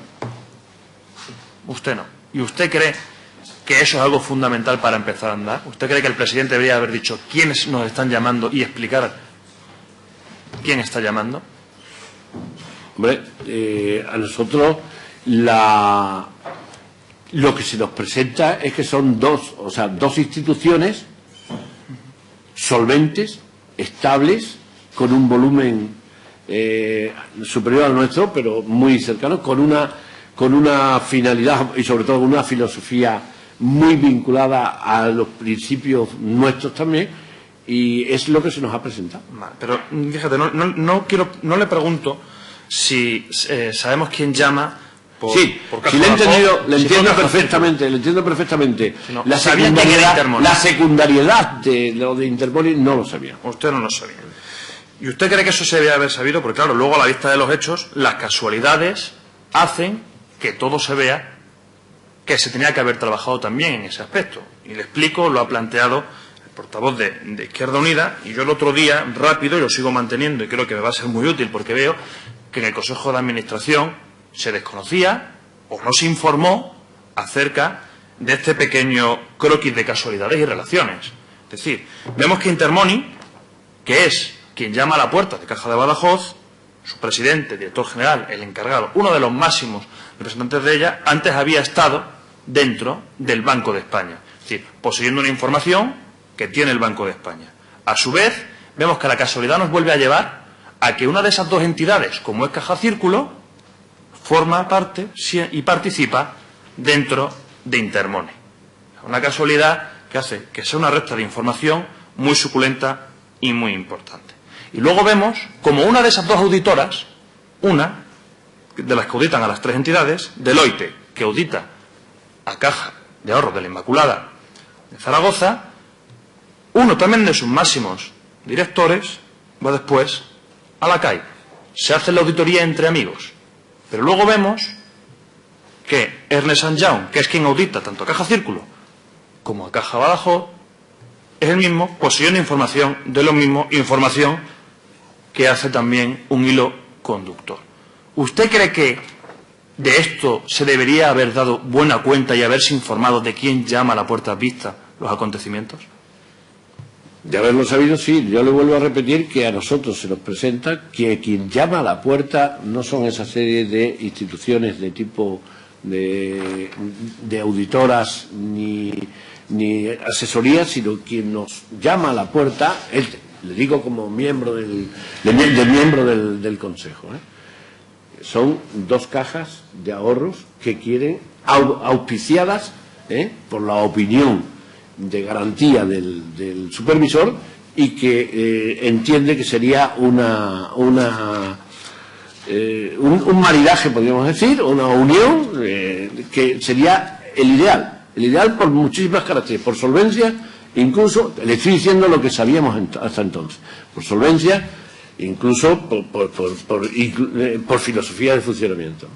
Usted no. ¿Y usted cree que eso es algo fundamental para empezar a andar? ¿Usted cree que el presidente debería haber dicho quiénes nos están llamando y explicar quién está llamando? Hombre, a nosotros lo que se nos presenta es que son dos instituciones solventes, estables, con un volumen superior al nuestro, pero muy cercano, con una finalidad y sobre todo con una filosofía muy vinculada a los principios nuestros también, y es lo que se nos ha presentado. Pero fíjate, no le pregunto si sabemos quién llama por sí, le entiendo perfectamente. No, la secundariedad de lo de Intermoney no lo sabía. Usted no lo sabía. ¿Y usted cree que eso se debe haber sabido? Porque claro, luego a la vista de los hechos, las casualidades hacen que todo se vea que se tenía que haber trabajado también en ese aspecto. Y le explico, lo ha planteado el portavoz de Izquierda Unida, y yo el otro día, rápido, y lo sigo manteniendo, y creo que me va a ser muy útil, porque veo que en el Consejo de Administración se desconocía o no se informó acerca de este pequeño croquis de casualidades y relaciones. Es decir, vemos que Intermoney, que es quien llama a la puerta de Caja de Badajoz, su presidente, director general, el encargado, uno de los máximos representantes de ella, antes había estado dentro del Banco de España. Es decir, poseyendo una información que tiene el Banco de España. A su vez, vemos que la casualidad nos vuelve a llevar a que una de esas dos entidades, como es Caja Círculo, forma parte y participa dentro de Intermoney. Una casualidad que hace que sea una recta de información muy suculenta y muy importante. Y luego vemos como una de esas dos auditoras, una de las que auditan a las tres entidades, Deloitte, que audita a Caja de Ahorros de la Inmaculada de Zaragoza, uno también de sus máximos directores va después a la CAI. Se hace la auditoría entre amigos. Pero luego vemos que Ernst & Young, que es quien audita tanto a Caja Círculo como a Caja Badajoz, es el mismo, poseyendo información de lo mismo, información que hace también un hilo conductor. ¿Usted cree que de esto se debería haber dado buena cuenta y haberse informado de quién llama a la puerta vista los acontecimientos? De haberlo sabido, sí. Yo le vuelvo a repetir que a nosotros se nos presenta que quien llama a la puerta no son esa serie de instituciones de tipo de auditoras ni asesorías, sino quien nos llama a la puerta, le digo como miembro del Consejo, son dos cajas de ahorros que quieren, auspiciadas por la opinión de garantía del supervisor, y que entiende que sería un maridaje, podríamos decir, una unión que sería el ideal por muchísimas características, por solvencia, incluso, le estoy diciendo lo que sabíamos hasta entonces, por solvencia, incluso por filosofía de funcionamiento.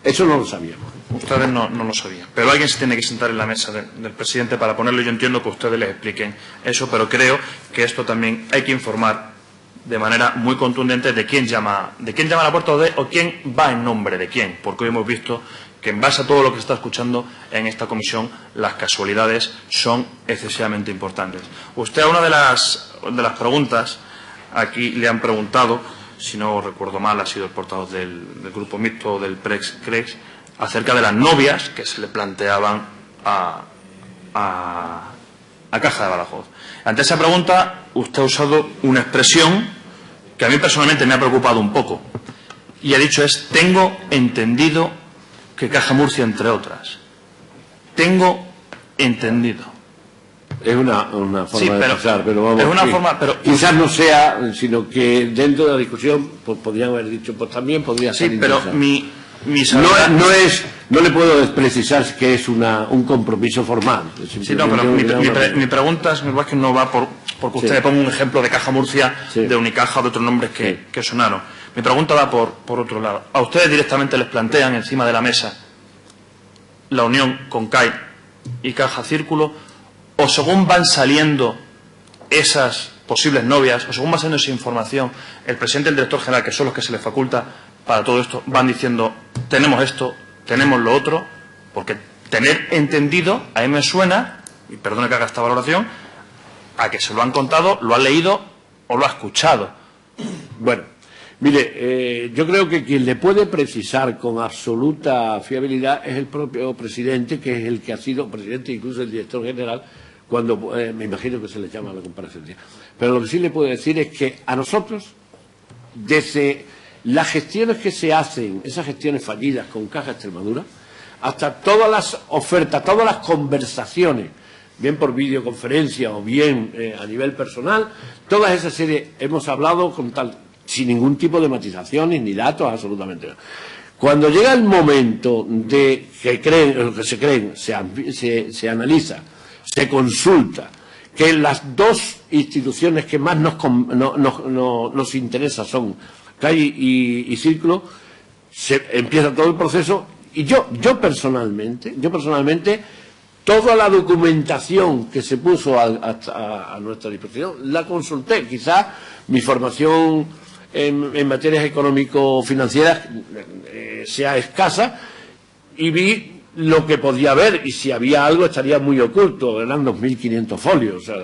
Eso no lo sabíamos. Ustedes no lo sabían. Pero alguien se tiene que sentar en la mesa del presidente para ponerlo. Yo entiendo que ustedes les expliquen eso, pero creo que esto también hay que informar de manera muy contundente de quién llama a la puerta o quién va en nombre de quién, porque hoy hemos visto que en base a todo lo que se está escuchando en esta comisión, las casualidades son excesivamente importantes. Usted, a una de las preguntas, aquí le han preguntado, si no recuerdo mal, ha sido el portavoz del grupo mixto del PREX, acerca de las novias que se le planteaban a Caja de Badajoz. Ante esa pregunta, usted ha usado una expresión que a mí personalmente me ha preocupado un poco, y ha dicho tengo entendido que Caja Murcia, entre otras. Tengo entendido. Es una forma sí, de pensar, pero vamos. Es una forma, pero quizás no sea, sino que dentro de la discusión pues podrían haber dicho, pues también podría ser. Sí, pero no le puedo precisar que es un compromiso formal. Sí, no, pero mi pregunta, señor Vázquez, no va porque usted le ponga un ejemplo de Caja Murcia, de Unicaja o de otros nombres que sonaron. Mi pregunta va por otro lado. ¿A ustedes directamente les plantean encima de la mesa la unión con CAI y Caja Círculo, o según van saliendo esas posibles novias, o según va saliendo esa información, el presidente y el director general, que son los que se les faculta para todo esto, van diciendo tenemos esto, tenemos lo otro? Porque tener entendido, a mí me suena, y perdone que haga esta valoración, a que se lo han contado, lo han leído o lo ha escuchado. Bueno, mire, yo creo que quien le puede precisar con absoluta fiabilidad es el propio presidente, que es el que ha sido presidente, incluso el director general, cuando me imagino que se le llama a la comparecencia. Pero lo que sí le puedo decir es que a nosotros, desde las gestiones que se hacen, esas gestiones fallidas con Caja Extremadura, hasta todas las ofertas, todas las conversaciones, bien por videoconferencia o bien a nivel personal, todas esas series hemos hablado sin ningún tipo de matizaciones ni datos, absolutamente nada. Cuando llega el momento de se analiza, se consulta, que las dos instituciones que más nos interesa son CAI y Círculo, se empieza todo el proceso, y yo personalmente, toda la documentación que se puso a nuestra disposición la consulté. Quizá mi formación en materias económico-financieras sea escasa, y vi lo que podía haber, y si había algo estaría muy oculto. Eran 2.500 folios, o sea,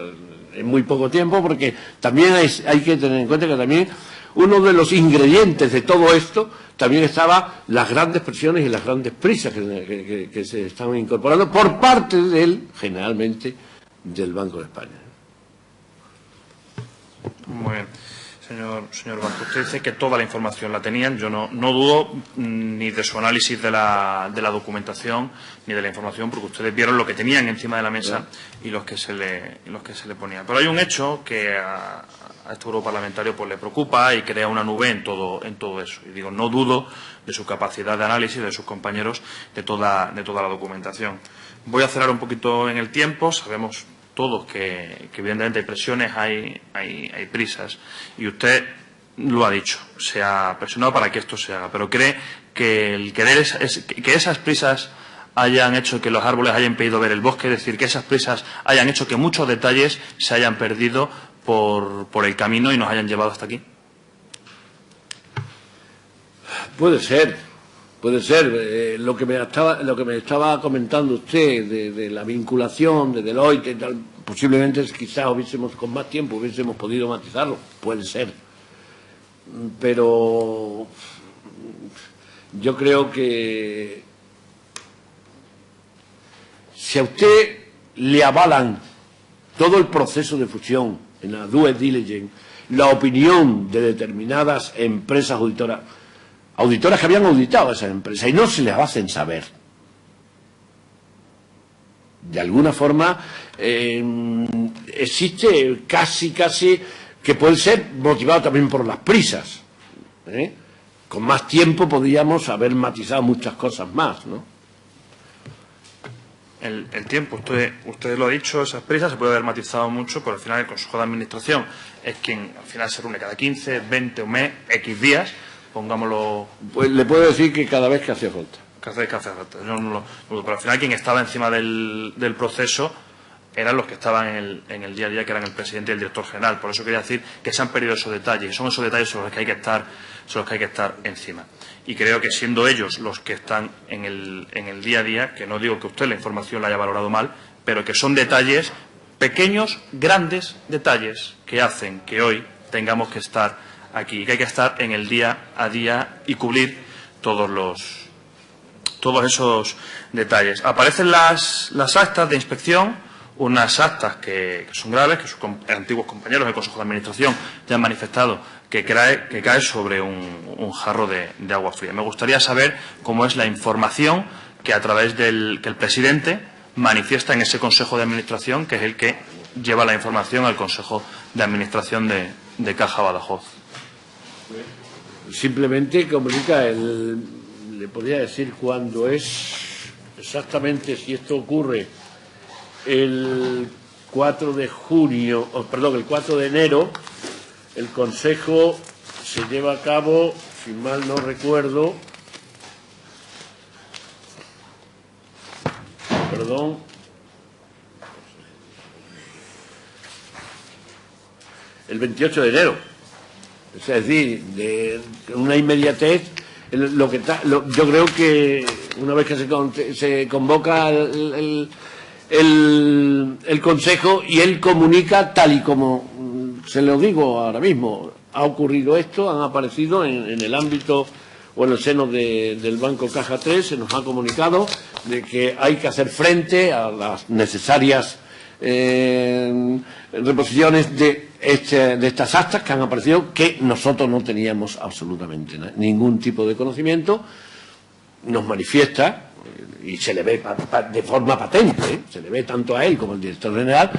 en muy poco tiempo, porque también hay que tener en cuenta que también uno de los ingredientes de todo esto también estaba las grandes presiones y las grandes prisas que se estaban incorporando por parte generalmente del Banco de España. Muy bien. Señor Vázquez, usted dice que toda la información la tenían. Yo no dudo ni de su análisis de la documentación ni de la información, porque ustedes vieron lo que tenían encima de la mesa y los que se le ponía. Pero hay un hecho que a este grupo parlamentario pues le preocupa y crea una nube en todo eso. Y digo, no dudo de su capacidad de análisis, de sus compañeros, de toda la documentación. Voy a acelerar un poquito en el tiempo. Sabemos todos que evidentemente hay presiones, hay prisas, y usted lo ha dicho, se ha presionado para que esto se haga, pero cree que que esas prisas hayan hecho que los árboles hayan impedido ver el bosque, es decir, que esas prisas hayan hecho que muchos detalles se hayan perdido por el camino y nos hayan llevado hasta aquí. Puede ser. Lo que me estaba comentando usted de la vinculación de Deloitte y tal, posiblemente quizás con más tiempo hubiésemos podido matizarlo, puede ser. Pero yo creo que si a usted le avalan todo el proceso de fusión en la due diligence, la opinión de determinadas empresas auditoras que habían auditado a esas empresas y no se les hacen saber. De alguna forma existe casi que puede ser motivado también por las prisas. Con más tiempo podríamos haber matizado muchas cosas más, ¿no? El tiempo, usted lo ha dicho, esas prisas se puede haber matizado mucho, pero al final el Consejo de Administración es quien al final se reúne cada 15, 20 un mes, X días. Pongámoslo. Pues le puedo decir que cada vez que hacía falta. Cada vez que hacía falta. Pero al final quien estaba encima del proceso eran los que estaban en el día a día, que eran el presidente y el director general. Por eso quería decir que se han perdido esos detalles. Y son esos detalles sobre los que hay que estar encima. Y creo que siendo ellos los que están en el día a día, que no digo que usted la información la haya valorado mal, pero que son detalles, pequeños, grandes detalles, que hacen que hoy tengamos que estar aquí, que hay que estar en el día a día y cubrir todos esos detalles. Aparecen las actas de inspección, unas actas que son graves, que sus antiguos compañeros del Consejo de Administración ya han manifestado que cae sobre un jarro de agua fría. Me gustaría saber cómo es la información que a través que el presidente manifiesta en ese Consejo de Administración, que es el que lleva la información al Consejo de Administración de Caja Badajoz. Simplemente comunica, le podría decir cuándo es exactamente, si esto ocurre el 4 de junio, el 4 de enero, el Consejo se lleva a cabo, si mal no recuerdo, el 28 de enero. Es decir, de una inmediatez. Yo creo que una vez que se convoca el Consejo y él comunica tal y como se lo digo ahora mismo, ha ocurrido esto, han aparecido en el ámbito o en el seno del Banco Caja 3, se nos ha comunicado de que hay que hacer frente a las necesarias reposiciones de estas actas que han aparecido, que nosotros no teníamos absolutamente ningún tipo de conocimiento. Nos manifiesta, y se le ve de forma patente, se le ve tanto a él como al director general,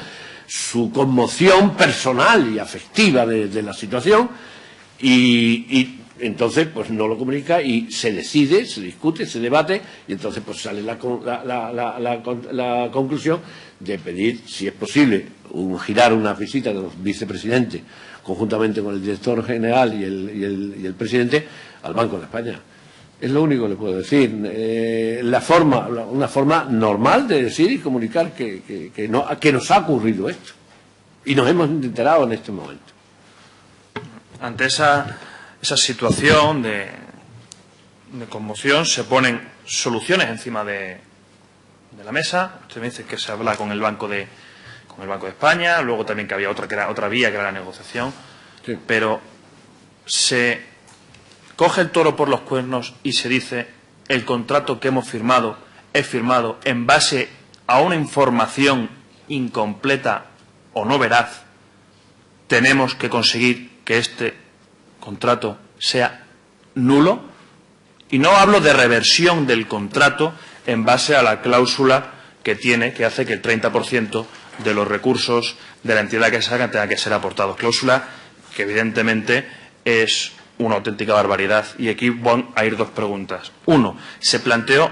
su conmoción personal y afectiva de la situación, y entonces pues no lo comunica y se decide, se discute, se debate, y entonces pues sale la conclusión de pedir, si es posible, girar una visita de los vicepresidentes conjuntamente con el director general y el presidente al Banco de España. Es lo único que le puedo decir. Una forma normal de decir y comunicar que nos ha ocurrido esto y nos hemos enterado en este momento. Ante esa esa situación de conmoción se ponen soluciones encima de la mesa. Usted me dice que se habla con el Banco de España, luego también que había otra vía, que era la negociación, sí. Pero se coge el toro por los cuernos y se dice: el contrato que hemos firmado es firmado en base a una información incompleta o no veraz. Tenemos que conseguir que este contrato sea nulo. Y no hablo de reversión del contrato en base a la cláusula que hace que el 30% de los recursos de la entidad que se hagan tenga que ser aportados. Cláusula que evidentemente es una auténtica barbaridad. Y aquí van a ir dos preguntas. Uno, se planteó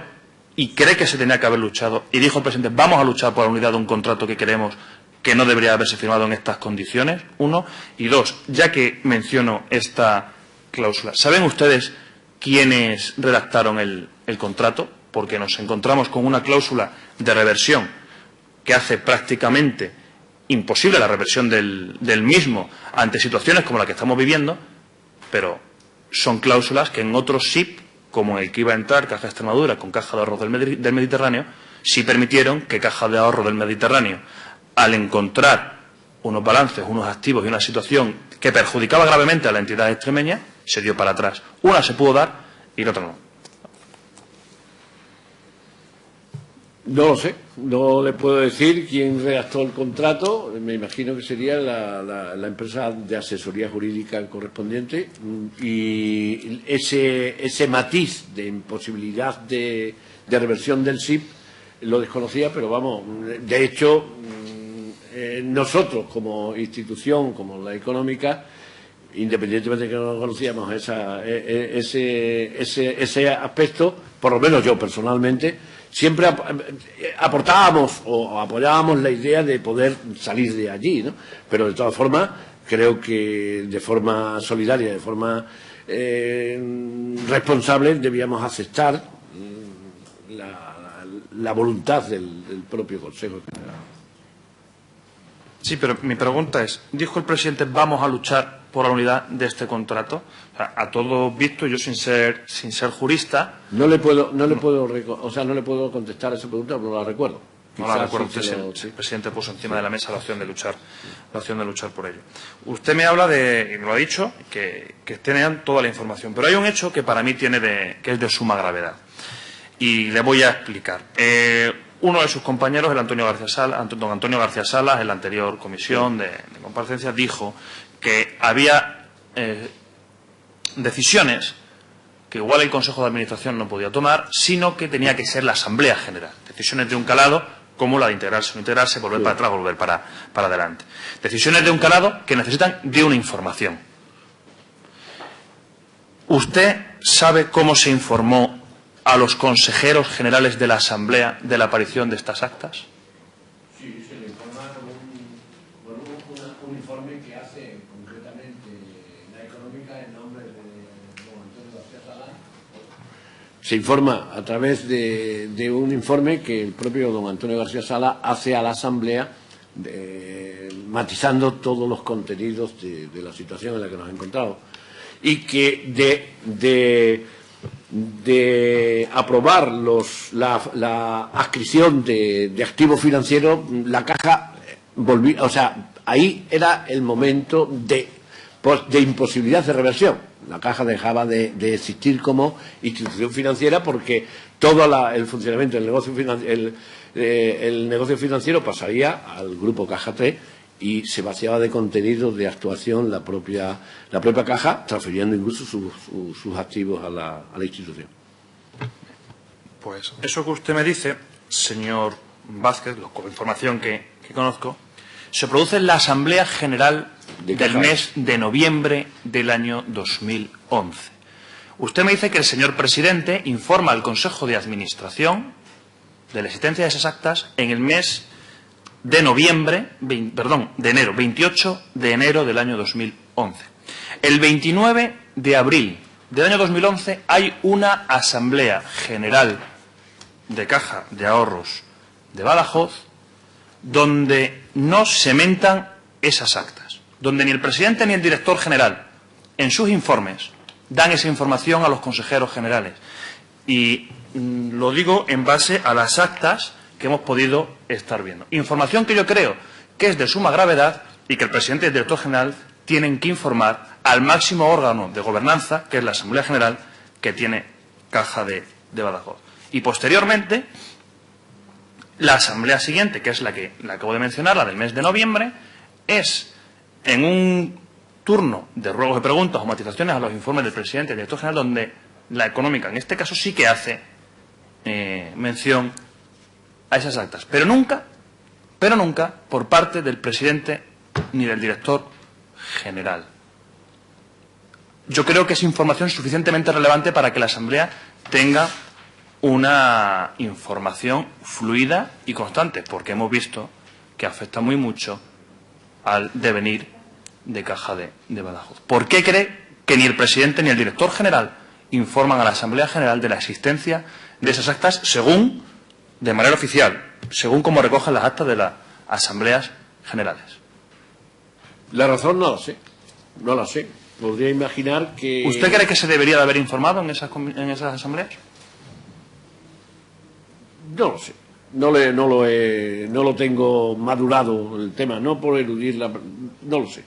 y cree que se tenía que haber luchado, y dijo el presidente: vamos a luchar por la unidad de un contrato que queremos, que no debería haberse firmado en estas condiciones. Uno. Y dos, ya que menciono esta cláusula, ¿saben ustedes quiénes redactaron el contrato? Porque nos encontramos con una cláusula de reversión que hace prácticamente imposible la reversión del mismo ante situaciones como la que estamos viviendo, pero son cláusulas que en otros SIP, como el que iba a entrar Caja de Extremadura con Caja de Ahorros del Mediterráneo, sí permitieron que Caja de Ahorro del Mediterráneo, al encontrar unos balances, unos activos y una situación que perjudicaba gravemente a la entidad extremeña, se dio para atrás. Una se pudo dar y la otra no. No lo sé, no le puedo decir quién redactó el contrato. Me imagino que sería la empresa de asesoría jurídica correspondiente, y ese matiz de imposibilidad de reversión del SIP lo desconocía, pero vamos, de hecho, nosotros como institución, como la económica, independientemente de que no conocíamos ese aspecto, por lo menos yo personalmente, siempre aportábamos o apoyábamos la idea de poder salir de allí, ¿no? Pero de todas formas, creo que de forma solidaria, de forma responsable, debíamos aceptar la voluntad del propio Consejo General. Sí, pero mi pregunta es, dijo el presidente: vamos a luchar por la unidad de este contrato. O sea, a todo visto, yo sin ser jurista, no le puedo contestar a esa pregunta, porque no la recuerdo. No la recuerdo. El presidente puso encima de la mesa la opción de luchar por ello. Usted me habla y me lo ha dicho, que tenían toda la información, pero hay un hecho que para mí que es de suma gravedad, y le voy a explicar. Uno de sus compañeros, don Antonio García Salas, en la anterior comisión de comparecencia, dijo que había decisiones que igual el Consejo de Administración no podía tomar, sino que tenía que ser la Asamblea General. Decisiones de un calado, como la de integrarse o no integrarse, volver para atrás, volver para adelante. Decisiones de un calado que necesitan de una información. ¿Usted sabe cómo se informó a los consejeros generales de la Asamblea de la aparición de estas actas? Sí, se le informa un informe que hace concretamente la económica en nombre de don Antonio García Salas. Se informa a través de un informe que el propio don Antonio García Salas hace a la Asamblea, matizando todos los contenidos de la situación en la que nos encontramos, y que de aprobar la adscripción de activos financieros, la Caja volvía, o sea, ahí era el momento de imposibilidad de reversión. La Caja dejaba de existir como institución financiera, porque todo el funcionamiento del negocio el negocio financiero pasaría al grupo Caja 3 y se vaciaba de contenido de actuación la propia Caja, transfiriendo incluso sus activos a la institución. Pues eso que usted me dice, señor Vázquez, con información que conozco, se produce en la Asamblea General del mes de noviembre del año 2011. Usted me dice que el señor presidente informa al Consejo de Administración de la existencia de esas actas en el mes de enero, 28 de enero del año 2011. El 29 de abril del año 2011 hay una Asamblea General de Caja de Ahorros de Badajoz donde no se mentan esas actas, donde ni el presidente ni el director general en sus informes dan esa información a los consejeros generales. Y lo digo en base a las actas que hemos podido estar viendo. Información que yo creo que es de suma gravedad y que el presidente y el director general tienen que informar al máximo órgano de gobernanza, que es la Asamblea General, que tiene Caja de Badajoz. Y posteriormente, la asamblea siguiente, que es la que acabo de mencionar, la del mes de noviembre, es en un turno de ruegos y preguntas o matizaciones a los informes del presidente y del director general, donde la económica, en este caso, sí que hace mención a esas actas. Pero nunca, por parte del presidente ni del director general. Yo creo que es información suficientemente relevante para que la Asamblea tenga una información fluida y constante, porque hemos visto que afecta muy mucho al devenir de Caja de Badajoz. ¿Por qué cree que ni el presidente ni el director general informan a la Asamblea General de la existencia de esas actas según, de manera oficial, según como recogen las actas de las Asambleas Generales? La razón no la sé. Podría imaginar que... ¿Usted cree que se debería de haber informado en esas asambleas? No lo sé. No lo tengo madurado el tema, no por eludirla, no lo sé.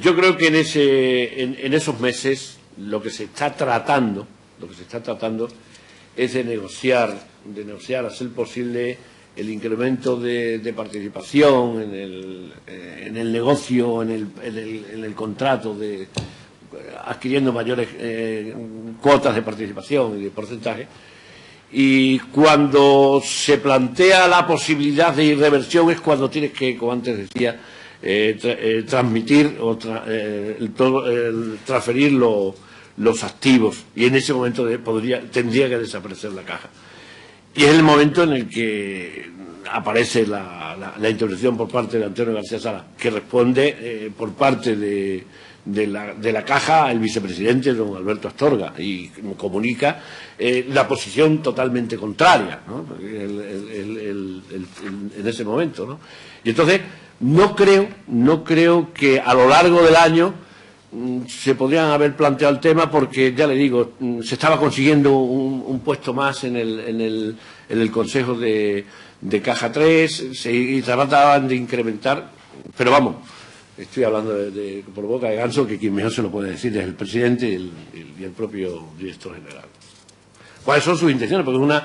Yo creo que en esos meses lo que se está tratando es de negociar a ser posible el incremento de participación en el negocio, en el contrato, adquiriendo mayores cuotas de participación y de porcentaje. Y cuando se plantea la posibilidad de irreversión es cuando tienes que, como antes decía, transmitir o transferir los activos, y en ese momento tendría que desaparecer la caja. Y es el momento en el que aparece la intervención por parte de Antonio García Sala, que responde por parte de la Caja al vicepresidente don Alberto Astorga, y comunica la posición totalmente contraria, ¿no? En ese momento, ¿no? Y entonces no creo que a lo largo del año se podrían haber planteado el tema, porque ya le digo, se estaba consiguiendo un puesto más en el Consejo de Caja 3, y trataban de incrementar, pero vamos, estoy hablando por boca de ganso, que quien mejor se lo puede decir es el presidente y el propio director general. ¿Cuáles son sus intenciones? Porque es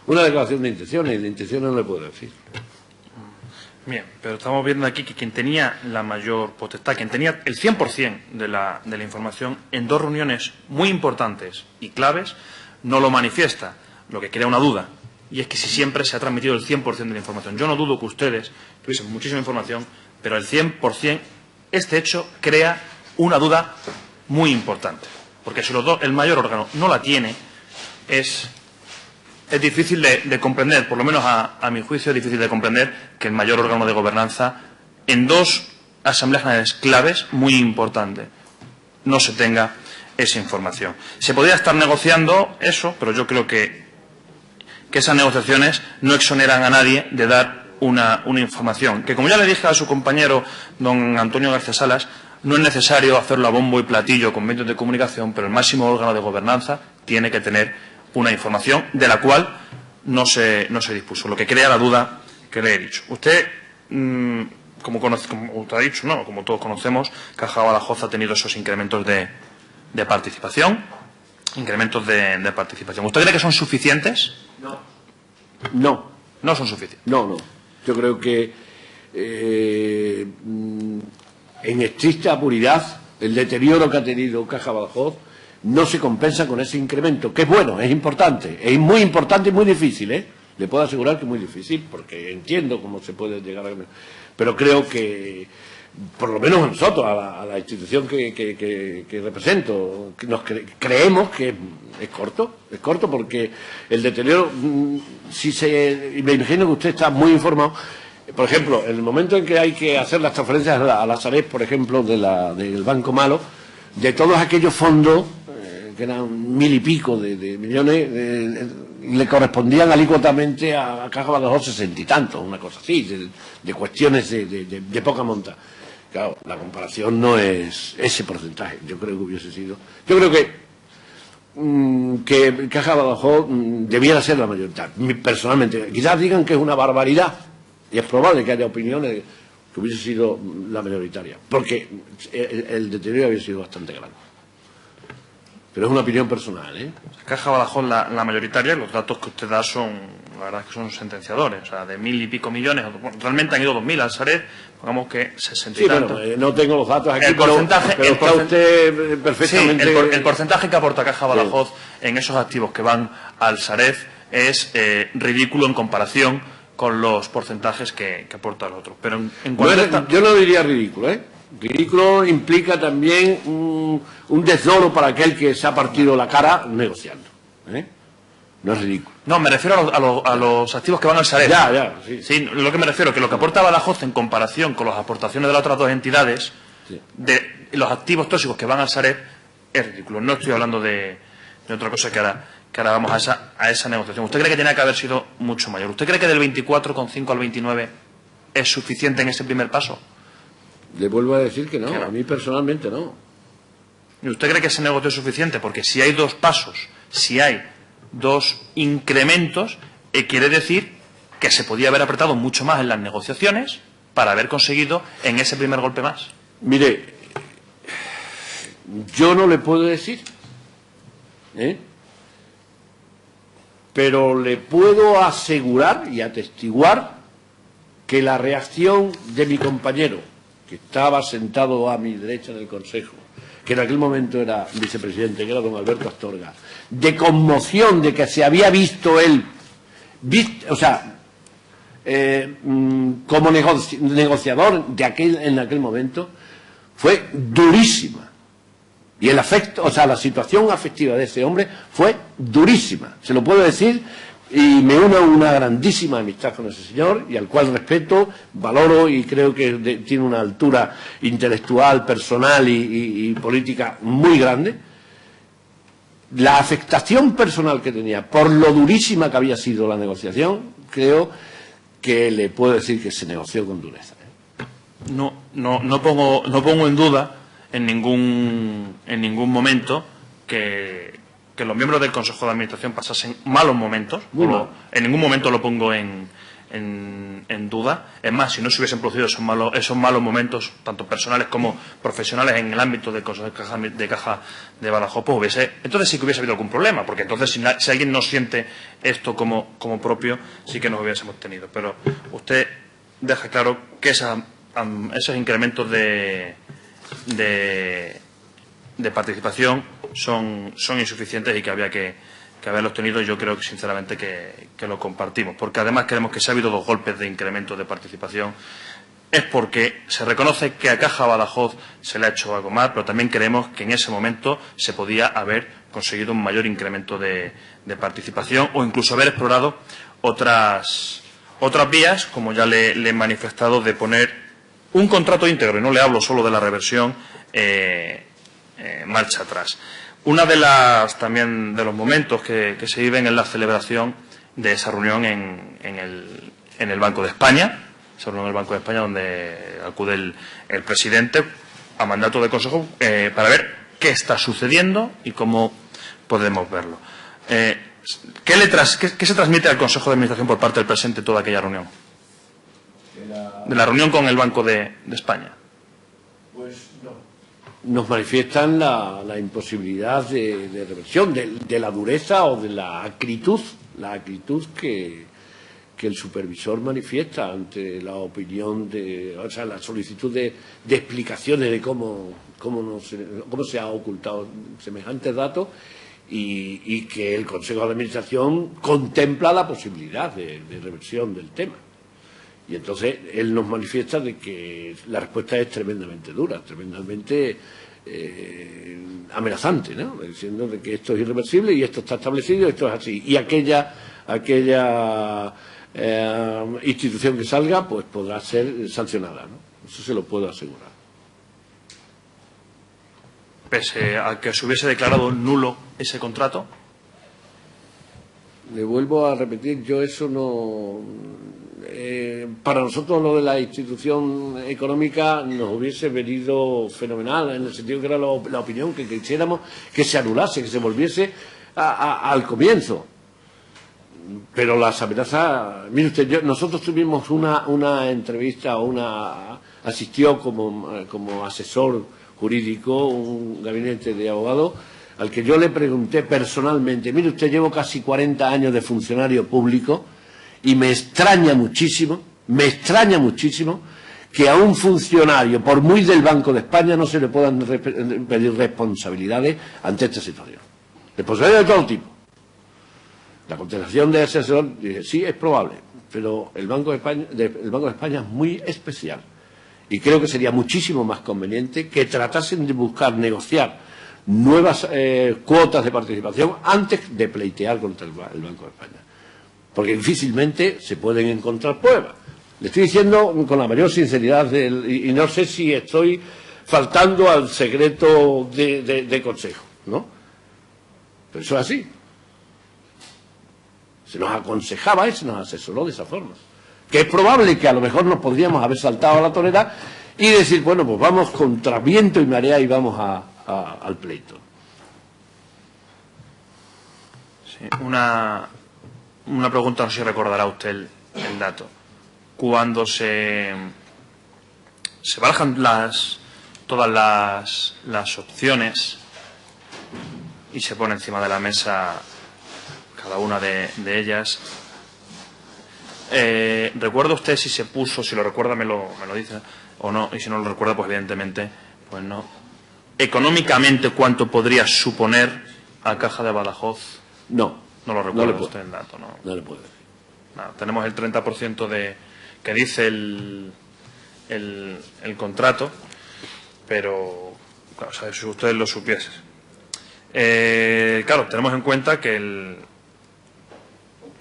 una declaración de intenciones, y de intenciones no le puedo decir. Bien, pero estamos viendo aquí que quien tenía la mayor potestad, quien tenía el 100% de la información en dos reuniones muy importantes y claves, no lo manifiesta, lo que crea una duda. Y es que si siempre se ha transmitido el 100% de la información. Yo no dudo que ustedes tuviesen muchísima información, pero el 100%, este hecho crea una duda muy importante. Porque si el mayor órgano no la tiene, es difícil de comprender, por lo menos a mi juicio, es difícil de comprender que el mayor órgano de gobernanza, en dos asambleas generales claves muy importantes, no se tenga esa información. Se podría estar negociando eso, pero yo creo que esas negociaciones no exoneran a nadie de dar una información, que como ya le dije a su compañero don Antonio García Salas, no es necesario hacerlo a bombo y platillo con medios de comunicación, pero el máximo órgano de gobernanza tiene que tener una información de la cual no se dispuso, lo que crea la duda que le he dicho. Usted, como usted ha dicho, no, como todos conocemos, Caja Badajoz ha tenido esos incrementos de participación. ¿Usted cree que son suficientes? No. No son suficientes. No. Yo creo que en estricta puridad el deterioro que ha tenido Caja Badajoz no se compensa con ese incremento, que es bueno, es importante, es muy importante y muy difícil, ¿eh? Le puedo asegurar que es muy difícil, porque entiendo cómo se puede llegar a... Pero creo que, por lo menos nosotros, a la institución que represento, creemos que es corto porque el deterioro, y me imagino que usted está muy informado. Por ejemplo, en el momento en que hay que hacer las transferencias a la Sareb, por ejemplo, del Banco Malo, de todos aquellos fondos, que eran 1000 y pico de millones, le correspondían alícuotamente a Caja Badajoz 60 y tantos, una cosa así, de cuestiones de poca monta. Claro, la comparación no es ese porcentaje. Yo creo que hubiese sido... Yo creo que Caja Badajoz debiera ser la mayoritaria, personalmente. Quizás digan que es una barbaridad, y es probable que haya opiniones que hubiese sido la mayoritaria, porque el deterioro había sido bastante grande. Pero es una opinión personal, ¿eh? Caja Badajoz la mayoritaria, y los datos que usted da son, la verdad, que son sentenciadores. O sea, de 1.000 y pico millones, bueno, realmente han ido 2.000 al Sareb, pongamos que 60 y tantos. Bueno, no tengo los datos aquí, El porcentaje, pero está usted perfectamente... Sí, el porcentaje que aporta Caja Badajoz en esos activos que van al Sareb es ridículo en comparación con los porcentajes que aporta el otro. Pero en cuanto yo no diría ridículo, ¿eh? Ridículo implica también un desdoro para aquel que se ha partido la cara negociando, ¿eh? No es ridículo. No, me refiero a los activos que van al Sareb. Sí. Sí, lo que me refiero, que lo que aporta Badajoz en comparación con las aportaciones de las otras dos entidades, sí, de los activos tóxicos que van al Sareb, es ridículo. No estoy hablando de otra cosa que ahora vamos a esa negociación. ¿Usted cree que tenía que haber sido mucho mayor? ¿Usted cree que del 24,5 al 29 es suficiente en ese primer paso? Le vuelvo a decir que no, a mí personalmente no. ¿Y usted cree que ese negocio es suficiente? Porque si hay dos pasos, si hay dos incrementos, quiere decir que se podía haber apretado mucho más en las negociaciones para haber conseguido en ese primer golpe más. Mire, yo no le puedo decir, pero le puedo asegurar y atestiguar que la reacción de mi compañero, que estaba sentado a mi derecha en el Consejo, que en aquel momento era vicepresidente, que era don Alberto Astorga, de conmoción de que se había visto él, como negociador en aquel momento, fue durísima. Y el afecto, la situación afectiva de ese hombre fue durísima. Se lo puedo decir, y me uno a una grandísima amistad con ese señor, y al cual respeto, valoro y creo que tiene una altura intelectual, personal y política muy grande. La afectación personal que tenía por lo durísima que había sido la negociación, creo que le puedo decir que se negoció con dureza. No pongo en duda en ningún momento que los miembros del Consejo de Administración pasasen malos momentos. En ningún momento lo pongo en duda. Es más, si no se hubiesen producido esos malos momentos, tanto personales como profesionales, en el ámbito del Consejo de Caja de Badajoz, pues entonces sí que hubiese habido algún problema, porque entonces si alguien no siente esto como propio, sí que nos hubiésemos tenido. Pero usted deja claro que esos incrementos de participación son insuficientes y que había que haberlos tenido. Yo creo que sinceramente que lo compartimos, porque además creemos que si ha habido dos golpes de incremento de participación es porque se reconoce que a Caja Badajoz se le ha hecho algo mal, pero también creemos que en ese momento se podía haber conseguido un mayor incremento de participación, o incluso haber explorado otras vías, como ya le he manifestado, de poner un contrato íntegro, y no le hablo solo de la reversión, marcha atrás. Una de los momentos que se viven es la celebración de esa reunión en el Banco de España, donde acude el presidente a mandato del Consejo para ver qué está sucediendo y cómo podemos verlo. ¿Qué se transmite al Consejo de Administración por parte del presidente de toda aquella reunión? De la reunión con el Banco de España. Pues no. Nos manifiestan la imposibilidad de reversión, de la dureza o de la acritud que el supervisor manifiesta ante la opinión la solicitud de explicaciones de cómo se ha ocultado semejantes datos, y que el Consejo de Administración contempla la posibilidad de reversión del tema. Y entonces él nos manifiesta de que la respuesta es tremendamente dura, tremendamente amenazante, ¿no? Diciendo de que esto es irreversible y esto está establecido, esto es así. Y aquella institución que salga, pues podrá ser sancionada, ¿no? Eso se lo puedo asegurar. Pese a que se hubiese declarado nulo ese contrato. Le vuelvo a repetir, yo eso no... para nosotros lo de la institución económica nos hubiese venido fenomenal, en el sentido que era la opinión que quisiéramos que se anulase, que se volviese al comienzo. Pero las amenazas... Mire usted, nosotros tuvimos una entrevista, asistió como asesor jurídico, un gabinete de abogados, al que yo le pregunté personalmente, mire usted, llevo casi 40 años de funcionario público y me extraña muchísimo que a un funcionario, por muy del Banco de España, no se le puedan pedir responsabilidades ante esta situación. Responsabilidades de todo tipo. La contestación de ese asesor, dije, sí, es probable, pero el Banco de España es muy especial. Y creo que sería muchísimo más conveniente que tratasen de buscar, negociar nuevas cuotas de participación antes de pleitear contra el Banco de España. Porque difícilmente se pueden encontrar pruebas. Le estoy diciendo con la mayor sinceridad y no sé si estoy faltando al secreto de consejo, ¿no? Pero eso es así. Se nos aconsejaba y se nos asesoró de esa forma. Que es probable que a lo mejor nos podríamos haber saltado a la torera y decir, bueno, pues vamos contra viento y marea y vamos al pleito. Sí, una pregunta, no sé si recordará usted el dato. Cuando se barajan todas las opciones y se pone encima de la mesa cada una de ellas, ¿recuerda usted si se puso, si lo recuerda me lo dice o no, y si no lo recuerda pues evidentemente pues no, económicamente cuánto podría suponer a Caja de Badajoz? No lo recuerda no usted el dato, ¿no? No le puedo decir. No, tenemos el 30% que dice el contrato, pero claro, o sea, si ustedes lo supiesen. Claro, tenemos en cuenta que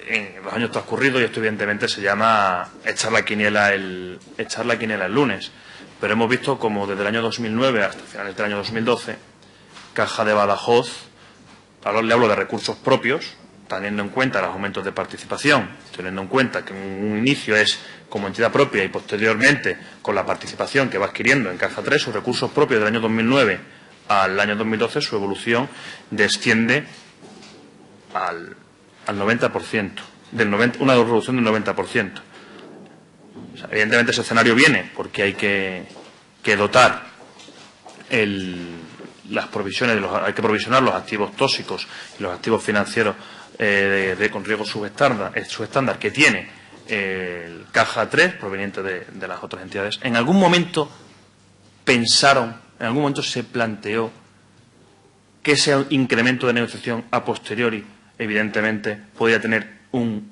en los años transcurridos, y esto evidentemente se llama echar la quiniela el lunes, pero hemos visto como desde el año 2009 hasta finales del año 2012, Caja de Badajoz, le hablo de recursos propios, teniendo en cuenta los aumentos de participación, teniendo en cuenta que un inicio es como entidad propia y posteriormente con la participación que va adquiriendo en Caja 3, sus recursos propios del año 2009 al año 2012, su evolución desciende al 90%, una reducción del 90%. O sea, evidentemente ese escenario viene porque hay que dotar las provisiones, hay que provisionar los activos tóxicos y los activos financieros con riesgo subestándar que tiene el Caja 3 proveniente de las otras entidades. ¿En algún momento se planteó que ese incremento de negociación a posteriori evidentemente podía tener un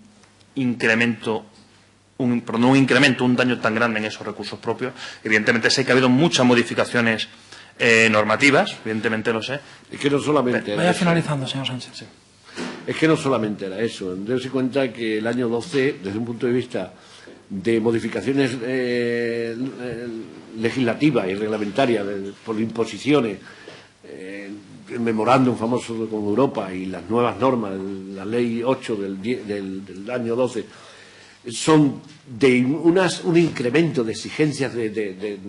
daño tan grande en esos recursos propios? Evidentemente sé que ha habido muchas modificaciones normativas, evidentemente lo sé. Es que no solamente vaya finalizando, señor Sánchez. Sí. Es que no solamente era eso. Dése cuenta que el año 12, desde un punto de vista de modificaciones legislativas y reglamentarias por imposiciones, el memorándum famoso con Europa y las nuevas normas, la ley 8 del año 12, son de un incremento de exigencias de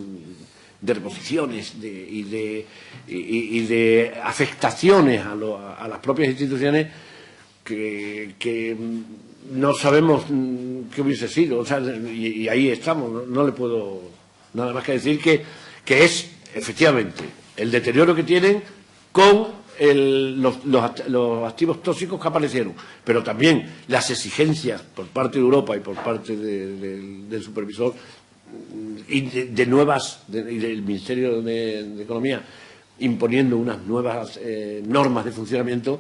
reposiciones y de afectaciones a las propias instituciones que no sabemos qué hubiese sido. O sea, y ahí estamos. No le puedo nada más que decir que es efectivamente el deterioro que tienen con los activos tóxicos que aparecieron, pero también las exigencias por parte de Europa y por parte del supervisor y del Ministerio de Economía imponiendo unas nuevas normas de funcionamiento.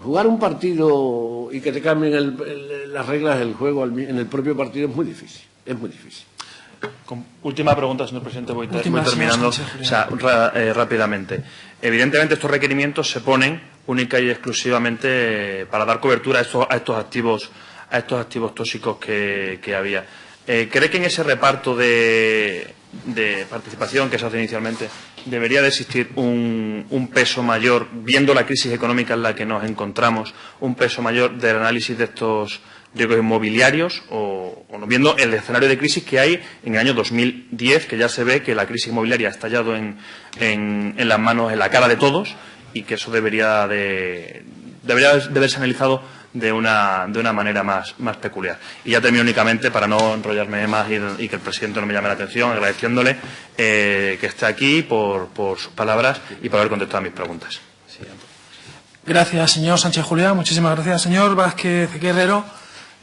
Jugar un partido y que te cambien las reglas del juego en el propio partido es muy difícil. Última pregunta, señor presidente, voy terminando rápidamente. Evidentemente estos requerimientos se ponen única y exclusivamente para dar cobertura a estos activos tóxicos que había. ¿Cree que en ese reparto de participación que se hace inicialmente debería de existir un peso mayor, viendo la crisis económica en la que nos encontramos, un peso mayor del análisis de estos riesgos inmobiliarios o viendo el escenario de crisis que hay en el año 2010, que ya se ve que la crisis inmobiliaria ha estallado en las manos, en la cara de todos, y que eso debería de verse analizado de una manera más peculiar. Y ya termino únicamente, para no enrollarme más y que el presidente no me llame la atención, agradeciéndole que esté aquí por sus palabras y por haber contestado a mis preguntas. Gracias, señor Sánchez Julián. Muchísimas gracias, señor Vázquez Guerrero.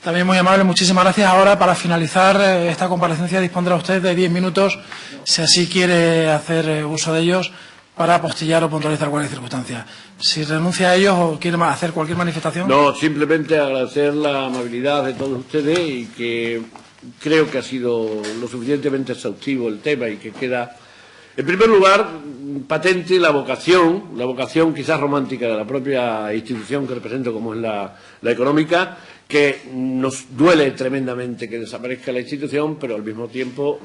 También muy amable, muchísimas gracias. Ahora, para finalizar esta comparecencia, dispondrá usted de 10 minutos, si así quiere hacer uso de ellos, para apostillar o puntualizar cualquier circunstancia. Si renuncia a ellos o quiere hacer cualquier manifestación. No, simplemente agradecer la amabilidad de todos ustedes y que creo que ha sido lo suficientemente exhaustivo el tema y que queda, en primer lugar, patente la vocación quizás romántica de la propia institución que represento, como es la económica, que nos duele tremendamente que desaparezca la institución, pero al mismo tiempo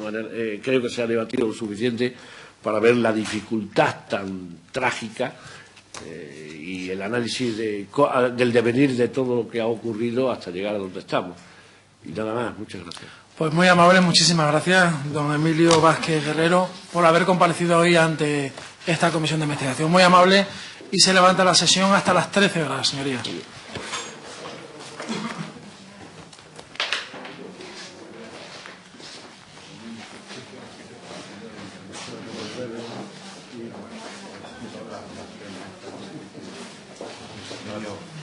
creo que se ha debatido lo suficiente para ver la dificultad tan trágica y el análisis del devenir de todo lo que ha ocurrido hasta llegar a donde estamos. Y nada más, muchas gracias. Pues muy amable, muchísimas gracias, don Emilio Vázquez Guerrero, por haber comparecido hoy ante esta comisión de investigación. Muy amable, y se levanta la sesión hasta las 13 horas, señorías. No.